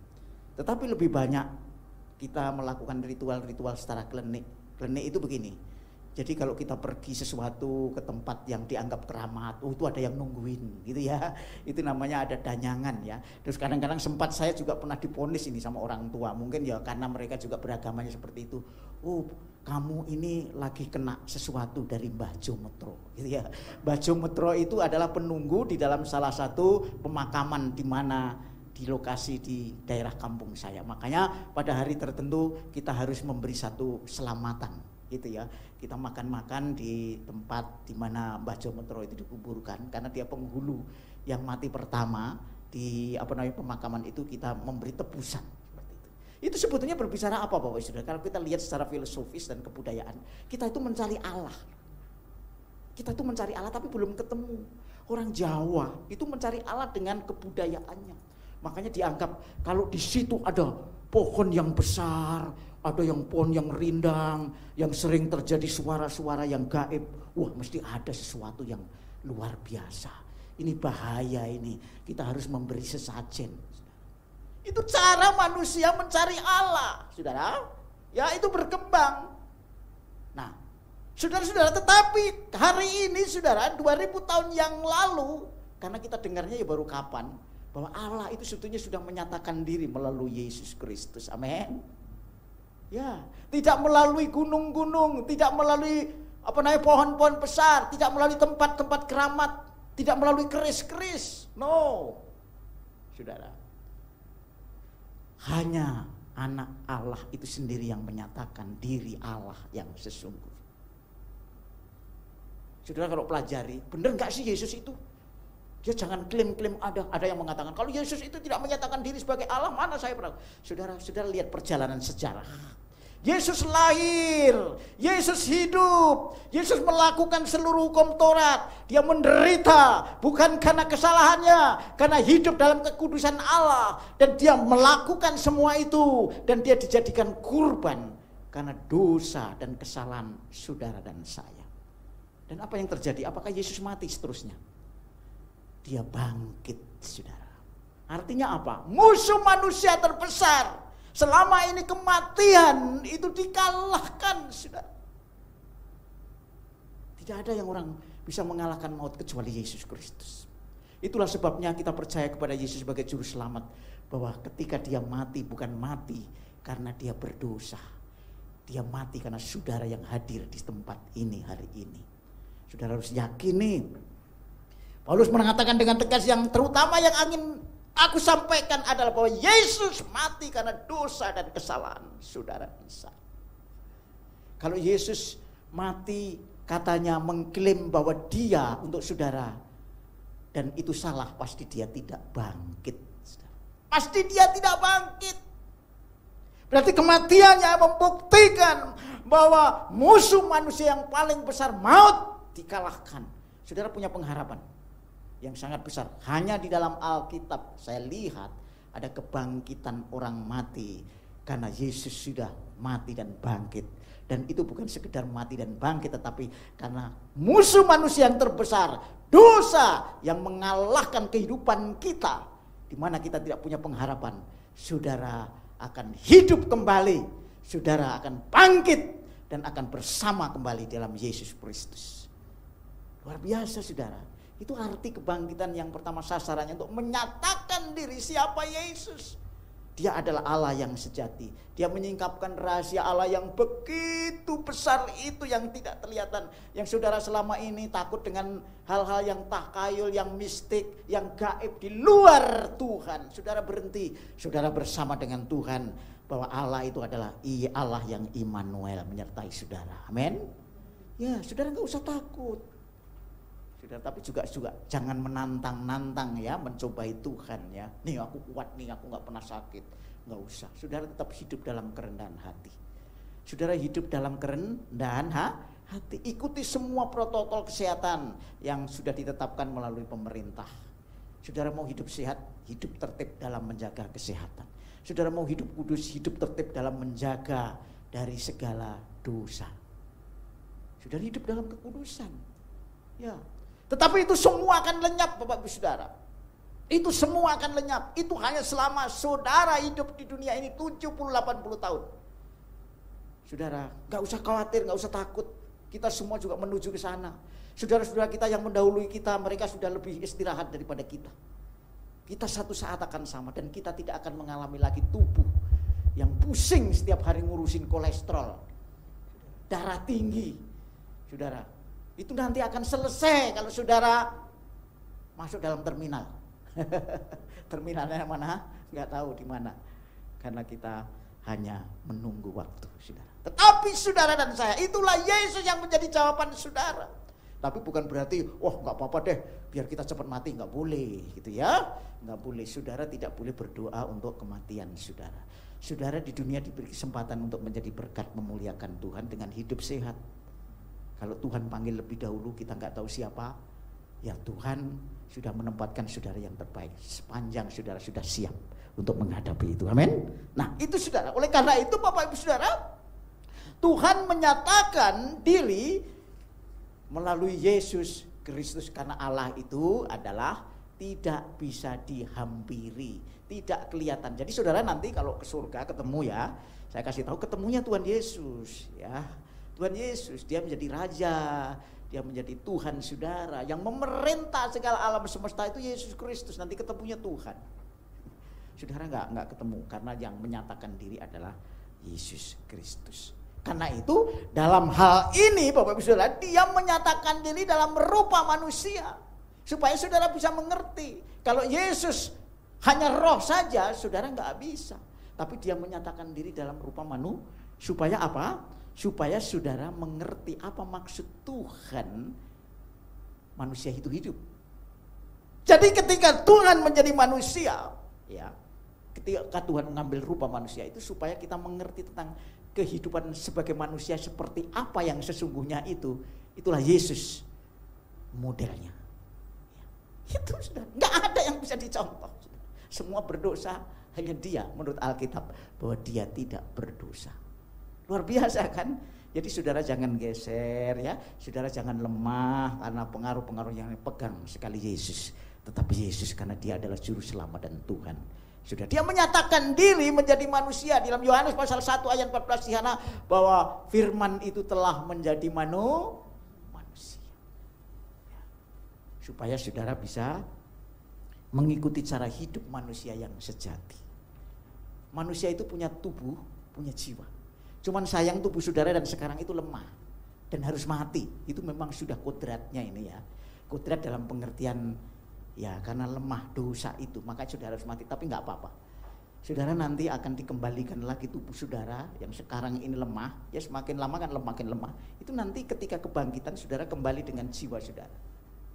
Tetapi lebih banyak kita melakukan ritual-ritual secara klinik. Klinik itu begini. Jadi kalau kita pergi sesuatu ke tempat yang dianggap keramat, itu ada yang nungguin gitu ya. Itu namanya ada danyangan ya. Terus kadang-kadang sempat saya juga pernah diponis ini sama orang tua. Mungkin ya karena mereka juga beragamanya seperti itu. Oh, kamu ini lagi kena sesuatu dari Mbah Jometro gitu ya. Mbah Jometro itu adalah penunggu di dalam salah satu pemakaman di mana di lokasi di daerah kampung saya. Makanya pada hari tertentu kita harus memberi satu selamatan gitu ya. Kita makan-makan di tempat di mana Mbah Jometro itu dikuburkan karena dia penghulu yang mati pertama di pemakaman itu, kita memberi tebusan seperti itu. Itu sebetulnya berbicara apa Bapak Saudara? Kalau kita lihat secara filosofis dan kebudayaan, kita itu mencari Allah. Kita itu mencari Allah tapi belum ketemu. Orang Jawa itu mencari Allah dengan kebudayaannya. Makanya dianggap kalau di situ ada pohon yang besar, ada yang pohon yang rindang, yang sering terjadi suara-suara yang gaib. Wah, mesti ada sesuatu yang luar biasa. Ini bahaya ini. Kita harus memberi sesajen. Itu cara manusia mencari Allah, saudara. Ya, itu berkembang. Nah, saudara-saudara, tetapi hari ini saudara, 2000 tahun yang lalu, karena kita dengarnya ya baru kapan, bahwa Allah itu sebetulnya sudah menyatakan diri melalui Yesus Kristus. Amin. Ya, tidak melalui gunung-gunung, tidak melalui pohon-pohon besar, tidak melalui tempat-tempat keramat, tidak melalui keris-keris. No. Saudara. Hanya anak Allah itu sendiri yang menyatakan diri Allah yang sesungguhnya. Saudara kalau pelajari, benar enggak sih Yesus itu? Dia jangan klaim-klaim ada yang mengatakan kalau Yesus itu tidak menyatakan diri sebagai Allah, mana saya pernah. Saudara lihat perjalanan sejarah. Yesus lahir, Yesus hidup, Yesus melakukan seluruh hukum Taurat. Dia menderita bukan karena kesalahannya, karena hidup dalam kekudusan Allah, dan dia melakukan semua itu dan dia dijadikan kurban karena dosa dan kesalahan saudara dan saya. Dan apa yang terjadi? Apakah Yesus mati seterusnya? Dia bangkit, saudara. Artinya apa? Musuh manusia terbesar selama ini kematian itu dikalahkan, saudara. Tidak ada yang orang bisa mengalahkan maut kecuali Yesus Kristus. Itulah sebabnya kita percaya kepada Yesus sebagai juru selamat. bahwa ketika dia mati bukan mati karena dia berdosa. Dia mati karena saudara yang hadir di tempat ini hari ini. Saudara harus yakin nih. Paulus mengatakan dengan tegas yang terutama yang ingin aku sampaikan adalah bahwa Yesus mati karena dosa dan kesalahan saudara Isa. Kalau Yesus mati katanya mengklaim bahwa dia untuk saudara dan itu salah, pasti dia tidak bangkit. Pasti dia tidak bangkit. Berarti kematiannya membuktikan bahwa musuh manusia yang paling besar maut dikalahkan. Saudara punya pengharapan yang sangat besar. Hanya di dalam Alkitab saya lihat ada kebangkitan orang mati karena Yesus sudah mati dan bangkit. Dan itu bukan sekedar mati dan bangkit, tetapi karena musuh manusia yang terbesar, dosa yang mengalahkan kehidupan kita, di mana kita tidak punya pengharapan. Saudara akan hidup kembali, saudara akan bangkit dan akan bersama kembali dalam Yesus Kristus. Luar biasa saudara. Itu arti kebangkitan yang pertama, sasarannya untuk menyatakan diri siapa Yesus. Dia adalah Allah yang sejati. Dia menyingkapkan rahasia Allah yang begitu besar itu yang tidak kelihatan. Yang saudara selama ini takut dengan hal-hal yang takhayul, yang mistik, yang gaib di luar Tuhan. Saudara berhenti, saudara bersama dengan Tuhan. Bahwa Allah itu adalah Allah yang Immanuel menyertai saudara. Amin. Ya, saudara gak usah takut. Saudara, tapi juga jangan menantang-nantang ya, mencobai Tuhan ya. Nih aku kuat nih, aku gak pernah sakit. Gak usah. Saudara tetap hidup dalam kerendahan hati. Saudara hidup dalam kerendahan hati. Ikuti semua protokol kesehatan yang sudah ditetapkan melalui pemerintah. Saudara mau hidup sehat, hidup tertib dalam menjaga kesehatan. Saudara mau hidup kudus, hidup tertib dalam menjaga dari segala dosa. Saudara hidup dalam kekudusan. Ya. Tetapi itu semua akan lenyap Bapak Ibu Saudara. Itu semua akan lenyap. Itu hanya selama saudara hidup di dunia ini 70-80 tahun. Saudara, gak usah khawatir, gak usah takut. Kita semua juga menuju ke sana. Saudara-saudara kita yang mendahului kita, mereka sudah lebih istirahat daripada kita. Kita satu saat akan sama dan kita tidak akan mengalami lagi tubuh yang pusing setiap hari ngurusin kolesterol, darah tinggi. Saudara, itu nanti akan selesai kalau saudara masuk dalam terminal. Terminalnya mana? Nggak tahu di mana. Karena kita hanya menunggu waktu, saudara. Tetapi saudara dan saya, itulah Yesus yang menjadi jawaban saudara. Tapi bukan berarti, nggak apa-apa deh, biar kita cepat mati, nggak boleh, gitu ya. Nggak boleh, saudara tidak boleh berdoa untuk kematian saudara. Saudara di dunia diberi kesempatan untuk menjadi berkat memuliakan Tuhan dengan hidup sehat. Kalau Tuhan panggil lebih dahulu kita nggak tahu siapa, ya Tuhan sudah menempatkan saudara yang terbaik. Sepanjang saudara sudah siap untuk menghadapi itu, amin. Nah itu saudara, oleh karena itu Bapak Ibu Saudara, Tuhan menyatakan diri melalui Yesus Kristus. Karena Allah itu adalah tidak bisa dihampiri, tidak kelihatan. Jadi saudara nanti kalau ke surga ketemu ya, saya kasih tahu ketemunya Tuhan Yesus ya. Tuhan Yesus, dia menjadi raja, dia menjadi Tuhan saudara, yang memerintah segala alam semesta itu Yesus Kristus. Nanti ketemunya Tuhan. Saudara nggak ketemu karena yang menyatakan diri adalah Yesus Kristus. Karena itu dalam hal ini Bapak Ibu Saudara, dia menyatakan diri dalam rupa manusia supaya saudara bisa mengerti. Kalau Yesus hanya roh saja, saudara nggak bisa. Tapi dia menyatakan diri dalam rupa manusia supaya apa? Supaya saudara mengerti apa maksud Tuhan manusia itu hidup. Jadi ketika Tuhan menjadi manusia, ya, ketika Tuhan mengambil rupa manusia itu supaya kita mengerti tentang kehidupan sebagai manusia seperti apa yang sesungguhnya itu. Itulah Yesus modelnya. Ya, itu sudah nggak ada yang bisa dicontoh. Semua berdosa, hanya dia menurut Alkitab bahwa dia tidak berdosa. Luar biasa kan? Jadi saudara jangan geser ya, saudara jangan lemah karena pengaruh-pengaruh yang pegang sekali Yesus. Tetapi Yesus karena dia adalah juru selamat dan Tuhan. Sudah dia menyatakan diri menjadi manusia. Dalam Yohanes pasal 1 ayat 14 di sana bahwa firman itu telah menjadi manusia. Ya. Supaya saudara bisa mengikuti cara hidup manusia yang sejati. Manusia itu punya tubuh, punya jiwa. Cuman sayang tubuh saudara dan sekarang itu lemah dan harus mati. Itu memang sudah kodratnya ini ya. Kodrat dalam pengertian ya karena lemah dosa itu, maka saudara harus mati. Tapi nggak apa-apa. Saudara nanti akan dikembalikan lagi tubuh saudara yang sekarang ini lemah, ya semakin lama kan makin lemah. Itu nanti ketika kebangkitan saudara kembali dengan jiwa saudara.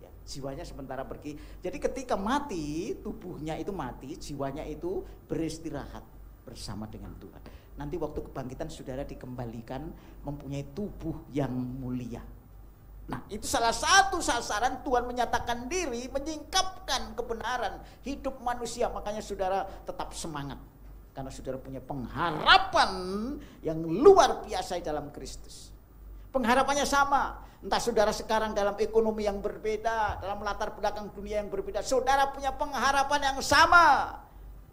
Ya, jiwanya sementara pergi. Jadi ketika mati, tubuhnya itu mati, jiwanya itu beristirahat bersama dengan Tuhan. Nanti waktu kebangkitan saudara dikembalikan mempunyai tubuh yang mulia. Nah, itu salah satu sasaran Tuhan menyatakan diri, menyingkapkan kebenaran hidup manusia. Makanya saudara tetap semangat, karena saudara punya pengharapan yang luar biasa dalam Kristus. Pengharapannya sama, entah saudara sekarang dalam ekonomi yang berbeda, dalam latar belakang dunia yang berbeda, saudara punya pengharapan yang sama.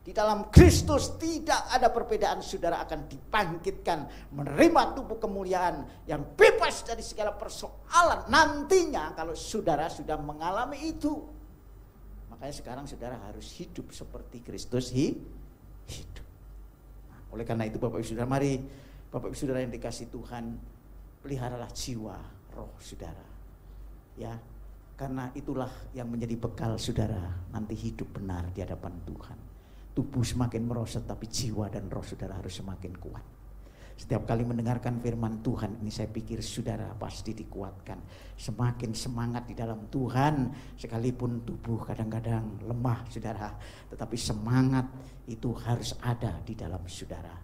Di dalam Kristus tidak ada perbedaan, saudara akan dibangkitkan, menerima tubuh kemuliaan yang bebas dari segala persoalan nantinya kalau saudara sudah mengalami itu. Makanya sekarang saudara harus hidup seperti Kristus hidup. Nah, oleh karena itu Bapak Ibu Saudara, mari Bapak Ibu Saudara yang dikasih Tuhan, peliharalah jiwa, roh saudara. Ya, karena itulah yang menjadi bekal saudara nanti hidup benar di hadapan Tuhan. Tubuh semakin merosot tapi jiwa dan roh saudara harus semakin kuat. Setiap kali mendengarkan firman Tuhan ini saya pikir saudara pasti dikuatkan. Semakin semangat di dalam Tuhan, sekalipun tubuh kadang-kadang lemah saudara, tetapi semangat itu harus ada di dalam saudara.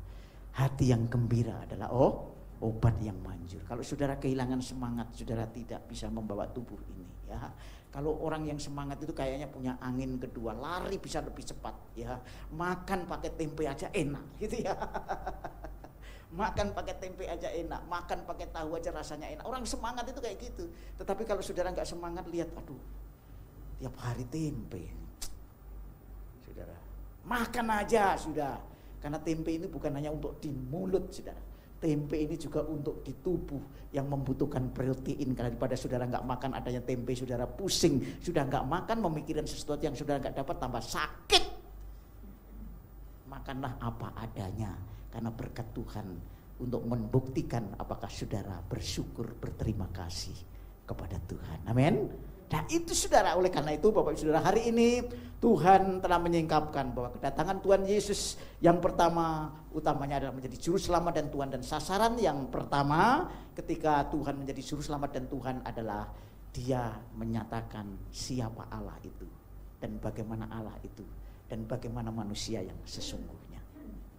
Hati yang gembira adalah obat yang manjur. Kalau saudara kehilangan semangat, saudara tidak bisa membawa tubuh ini ya. Kalau orang yang semangat itu kayaknya punya angin kedua, lari bisa lebih cepat ya. Makan pakai tempe aja enak gitu ya. Makan pakai tempe aja enak, makan pakai tahu aja rasanya enak. Orang semangat itu kayak gitu. Tetapi kalau saudara nggak semangat, lihat aduh, tiap hari tempe. Saudara, makan aja sudah. Karena tempe ini bukan hanya untuk di mulut saudara. Tempe ini juga untuk di tubuh yang membutuhkan protein. Karena daripada saudara nggak makan adanya tempe, saudara pusing. Sudah nggak makan, memikirkan sesuatu yang saudara nggak dapat, tambah sakit. Makanlah apa adanya, karena berkat Tuhan untuk membuktikan apakah saudara bersyukur, berterima kasih kepada Tuhan. Amin. Nah itu saudara, oleh karena itu Bapak Ibu Saudara, hari ini Tuhan telah menyingkapkan bahwa kedatangan Tuhan Yesus yang pertama utamanya adalah menjadi juru selamat dan Tuhan, dan sasaran yang pertama ketika Tuhan menjadi juru selamat dan Tuhan adalah Dia menyatakan siapa Allah itu dan bagaimana Allah itu dan bagaimana manusia yang sesungguhnya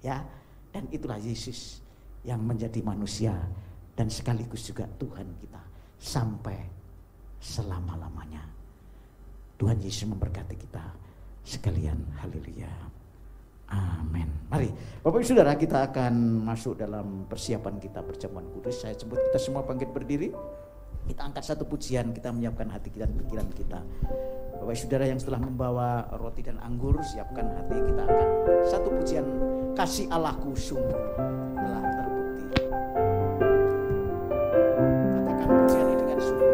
ya. Dan itulah Yesus yang menjadi manusia dan sekaligus juga Tuhan kita sampai selama-lamanya. Tuhan Yesus memberkati kita sekalian. Haleluya. Amin. Mari Bapak Ibu Saudara, kita akan masuk dalam persiapan kita perjamuan kudus. Saya sebut kita semua bangkit berdiri. Kita angkat satu pujian, kita menyiapkan hati kita dan pikiran kita. Bapak Ibu Saudara yang setelah membawa roti dan anggur, siapkan hati, kita akan satu pujian, kasih Allahku sungguh telah terbukti. Katakan pujian ini dengan sungguh.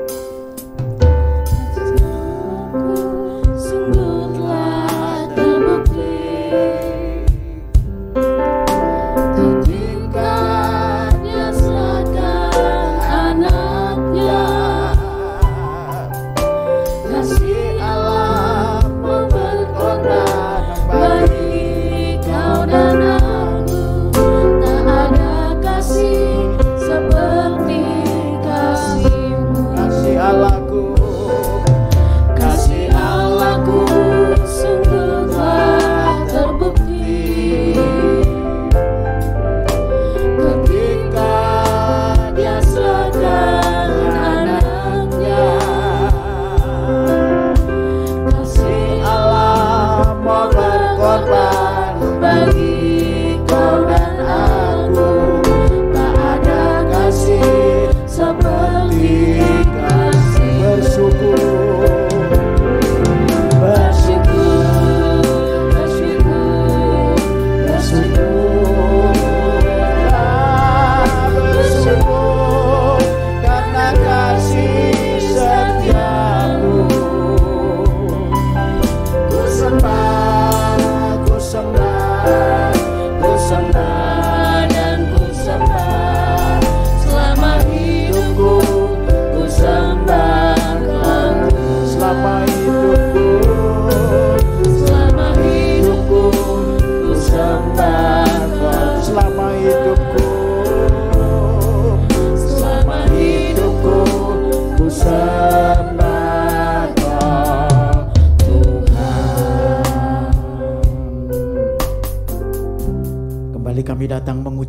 Tak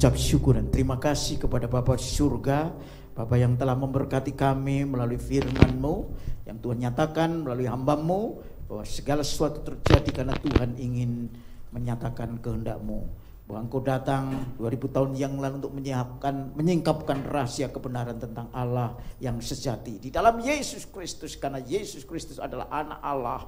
mengucap syukur dan terima kasih kepada Bapa surga, Bapa yang telah memberkati kami melalui firman-Mu yang Tuhan nyatakan melalui hamba-Mu, bahwa segala sesuatu terjadi karena Tuhan ingin menyatakan kehendak-Mu, bahwa Engkau datang 2000 tahun yang lalu untuk menyingkapkan rahasia kebenaran tentang Allah yang sejati di dalam Yesus Kristus, karena Yesus Kristus adalah anak Allah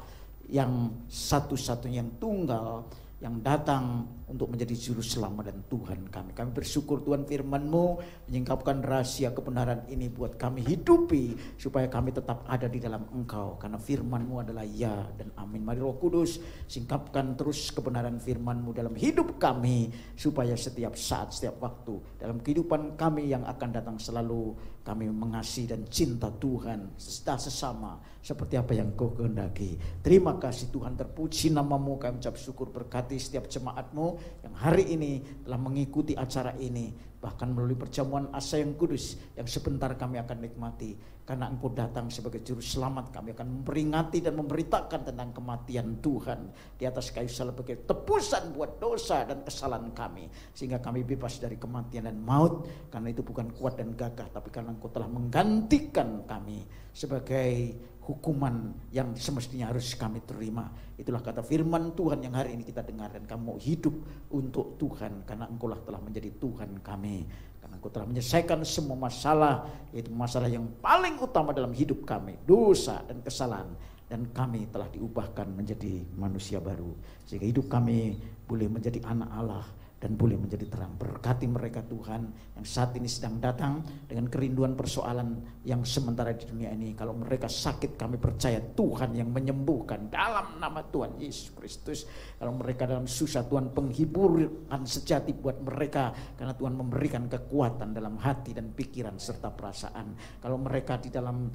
yang satu-satunya, yang tunggal, yang datang untuk menjadi juru selamat dan Tuhan kami. Kami bersyukur Tuhan firman-Mu menyingkapkan rahasia kebenaran ini buat kami hidupi, supaya kami tetap ada di dalam Engkau, karena firman-Mu adalah ya dan amin. Mari Roh Kudus singkapkan terus kebenaran firman-Mu dalam hidup kami, supaya setiap saat, setiap waktu dalam kehidupan kami yang akan datang selalu kami mengasihi dan cinta Tuhan sesama seperti apa yang Kau kehendaki. Terima kasih Tuhan, terpuji nama-Mu. Kami ucap syukur, berkati setiap jemaat-Mu yang hari ini telah mengikuti acara ini, bahkan melalui perjamuan asa yang kudus yang sebentar kami akan nikmati. Karena Engkau datang sebagai juru selamat, kami akan memperingati dan memberitakan tentang kematian Tuhan di atas kayu salib sebagai tebusan buat dosa dan kesalahan kami, sehingga kami bebas dari kematian dan maut. Karena itu bukan kuat dan gagah, tapi karena Engkau telah menggantikan kami sebagai hukuman yang semestinya harus kami terima. Itulah kata firman Tuhan yang hari ini kita dengar, dan kami mau hidup untuk Tuhan, karena Engkau telah menjadi Tuhan kami. Karena Engkau telah menyelesaikan semua masalah, yaitu masalah yang paling utama dalam hidup kami, dosa dan kesalahan. Dan kami telah diubahkan menjadi manusia baru, sehingga hidup kami boleh menjadi anak Allah dan boleh menjadi terang. Berkati mereka Tuhan yang saat ini sedang datang dengan kerinduan persoalan yang sementara di dunia ini. Kalau mereka sakit, kami percaya Tuhan yang menyembuhkan dalam nama Tuhan Yesus Kristus. Kalau mereka dalam susah, Tuhan penghiburan sejati buat mereka, karena Tuhan memberikan kekuatan dalam hati dan pikiran serta perasaan. Kalau mereka di dalam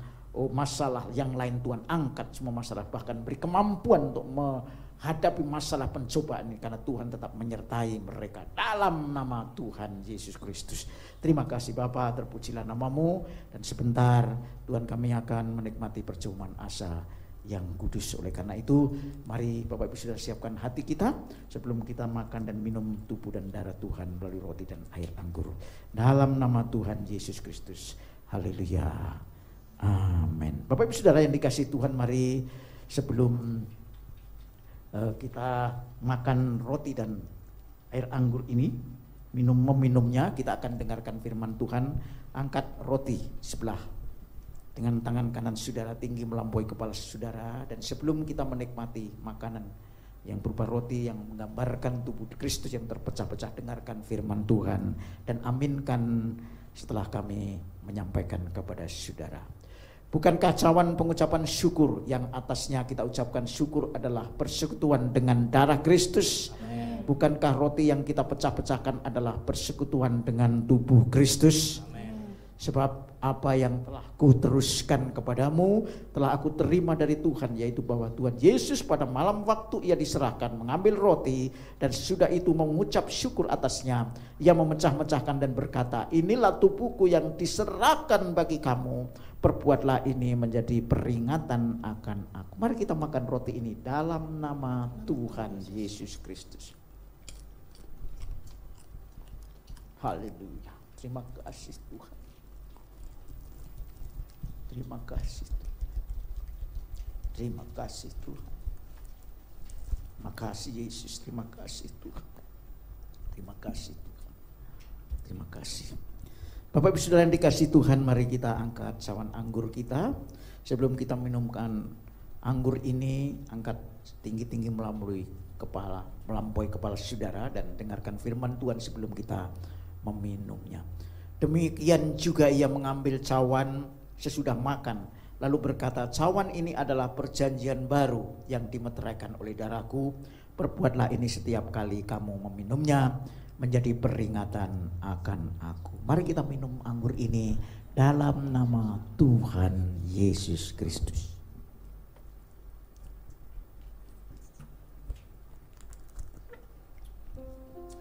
masalah yang lain, Tuhan angkat semua masalah, bahkan beri kemampuan untuk hadapi masalah pencobaan ini, karena Tuhan tetap menyertai mereka dalam nama Tuhan Yesus Kristus. Terima kasih Bapa, terpujilah nama-Mu, dan sebentar Tuhan kami akan menikmati perjamuan asa yang kudus. Oleh karena itu, mari Bapak Ibu sudah siapkan hati kita sebelum kita makan dan minum tubuh dan darah Tuhan melalui roti dan air anggur. Dalam nama Tuhan Yesus Kristus. Haleluya. Amin. Bapak Ibu Saudara yang dikasihi Tuhan, mari sebelum kita makan roti dan air anggur ini, meminumnya, kita akan dengarkan firman Tuhan. Angkat roti sebelah dengan tangan kanan saudara tinggi melampaui kepala saudara, dan sebelum kita menikmati makanan yang berupa roti yang menggambarkan tubuh Kristus yang terpecah-pecah, dengarkan firman Tuhan dan aminkan setelah kami menyampaikan kepada saudara. Bukankah cawan pengucapan syukur yang atasnya kita ucapkan syukur adalah persekutuan dengan darah Kristus? Amen. Bukankah roti yang kita pecah-pecahkan adalah persekutuan dengan tubuh Kristus? Amen. Sebab apa yang telah kuteruskan kepadamu telah aku terima dari Tuhan, yaitu bahwa Tuhan Yesus pada malam waktu ia diserahkan mengambil roti, dan sesudah itu mengucap syukur atasnya, ia memecah-mecahkan dan berkata, inilah tubuhku yang diserahkan bagi kamu, perbuatlah ini menjadi peringatan akan aku. Mari kita makan roti ini dalam nama Tuhan Yesus Kristus. Haleluya. Terima kasih Tuhan. Terima kasih. Terima kasih Tuhan. Terima kasih Yesus. Terima kasih Tuhan. Terima kasih Tuhan. Terima kasih. Bapak Ibu Saudara yang dikasihi Tuhan, mari kita angkat cawan anggur kita. Sebelum kita minumkan anggur ini, angkat tinggi-tinggi melampaui kepala saudara, dan dengarkan firman Tuhan sebelum kita meminumnya. Demikian juga ia mengambil cawan sesudah makan, lalu berkata, cawan ini adalah perjanjian baru yang dimeteraikan oleh darahku. Perbuatlah ini setiap kali kamu meminumnya menjadi peringatan akan aku. Mari kita minum anggur ini dalam nama Tuhan Yesus Kristus.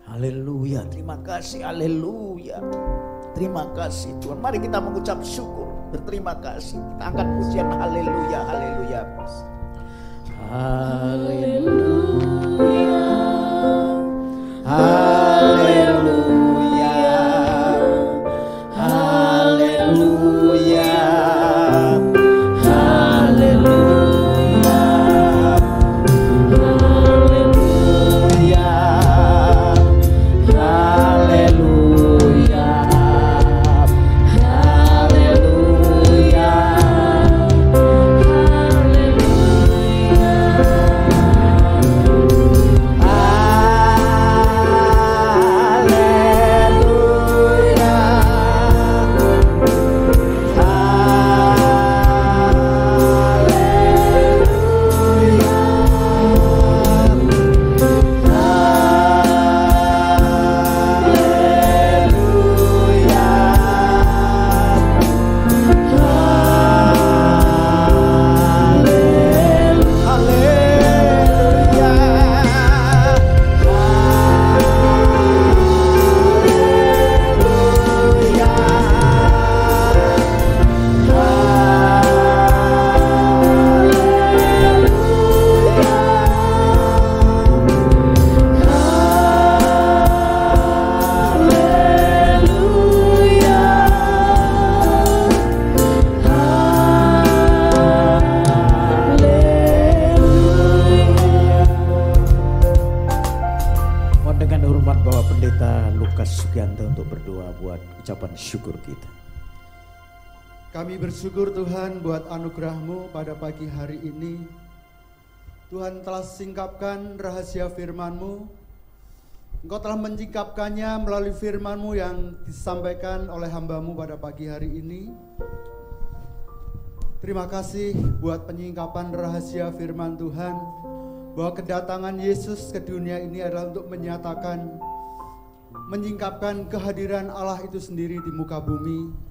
Haleluya, terima kasih, haleluya. Terima kasih Tuhan. Mari kita mengucap syukur, berterima kasih. Kita angkat pujian haleluya, haleluya. Haleluya. Haleluya. Kami bersyukur Tuhan buat anugerah-Mu pada pagi hari ini. Tuhan telah singkapkan rahasia firman-Mu. Engkau telah menyingkapkannya melalui firman-Mu yang disampaikan oleh hamba-Mu pada pagi hari ini. Terima kasih buat penyingkapan rahasia firman Tuhan, bahwa kedatangan Yesus ke dunia ini adalah untuk menyingkapkan kehadiran Allah itu sendiri di muka bumi.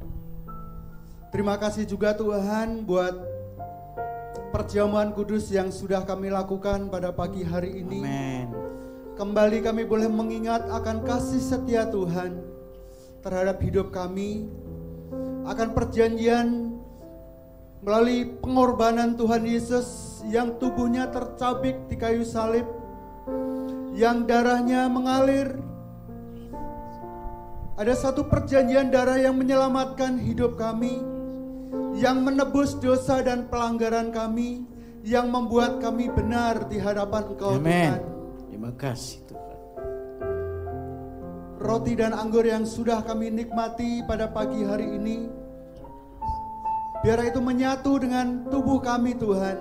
Terima kasih juga Tuhan buat perjamuan kudus yang sudah kami lakukan pada pagi hari ini. Amin. Kembali kami boleh mengingat akan kasih setia Tuhan terhadap hidup kami, akan perjanjian melalui pengorbanan Tuhan Yesus yang tubuhnya tercabik di kayu salib, yang darahnya mengalir. Ada satu perjanjian darah yang menyelamatkan hidup kami, yang menebus dosa dan pelanggaran kami, yang membuat kami benar di hadapan Engkau. Amin. Tuhan. Terima kasih Tuhan. Roti dan anggur yang sudah kami nikmati pada pagi hari ini, biar itu menyatu dengan tubuh kami Tuhan,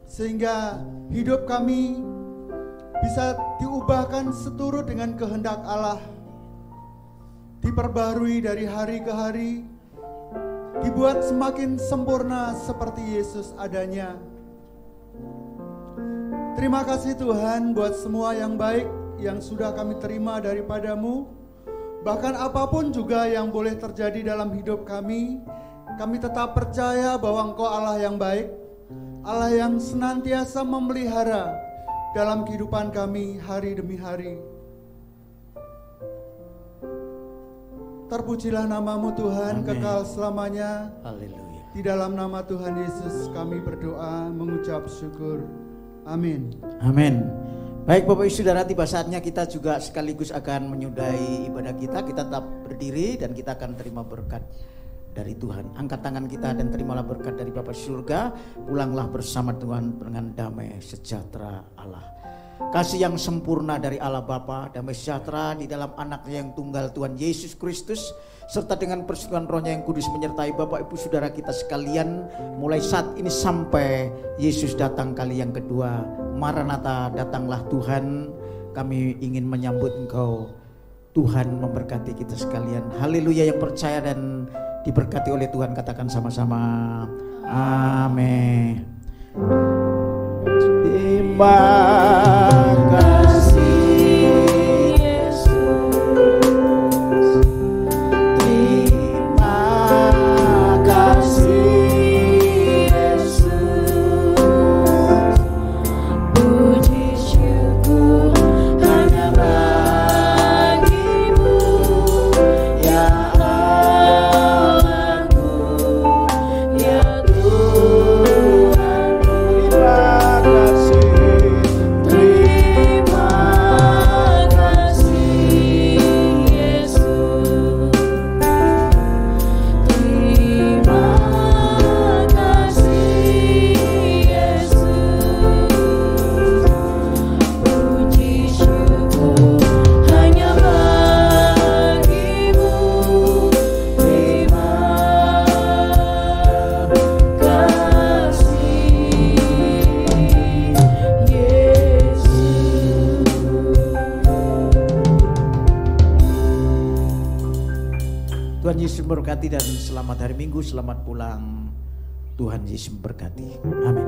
sehingga hidup kami bisa diubahkan seturut dengan kehendak Allah, diperbarui dari hari ke hari, dibuat semakin sempurna seperti Yesus adanya. Terima kasih Tuhan buat semua yang baik yang sudah kami terima daripada-Mu. Bahkan apapun juga yang boleh terjadi dalam hidup kami tetap percaya bahwa Engkau Allah yang baik, Allah yang senantiasa memelihara dalam kehidupan kami hari demi hari. Terpujilah nama-Mu Tuhan. Amin. Kekal selamanya. Haleluya. Di dalam nama Tuhan Yesus kami berdoa mengucap syukur. Amin. Amin. Baik Bapak Ibu Saudara, tiba saatnya kita juga sekaligus akan menyudahi ibadah kita. Kita tetap berdiri dan kita akan terima berkat dari Tuhan. Angkat tangan kita dan terimalah berkat dari Bapa surga. Pulanglah bersama Tuhan dengan damai sejahtera Allah. Kasih yang sempurna dari Allah Bapa, damai sejahtera di dalam anaknya yang tunggal Tuhan Yesus Kristus, serta dengan persekutuan Rohnya yang kudus menyertai Bapak Ibu Saudara kita sekalian, mulai saat ini sampai Yesus datang kali yang kedua. Maranatha, datanglah Tuhan. Kami ingin menyambut Engkau. Tuhan memberkati kita sekalian. Haleluya. Yang percaya dan diberkati oleh Tuhan katakan sama-sama amin. Terima kasih Yesus, terima kasih Yesus, puji syukur hanya bagi-Mu ya Allahku, ya Tuhan. Terima kasih Yesus, terima kasih Yesus, puji syukur hanya bagi-Mu, terima kasih Tuhan Yesus memberkati dan selamat hari Minggu, selamat pulang. Tuhan Yesus memberkati. Amin.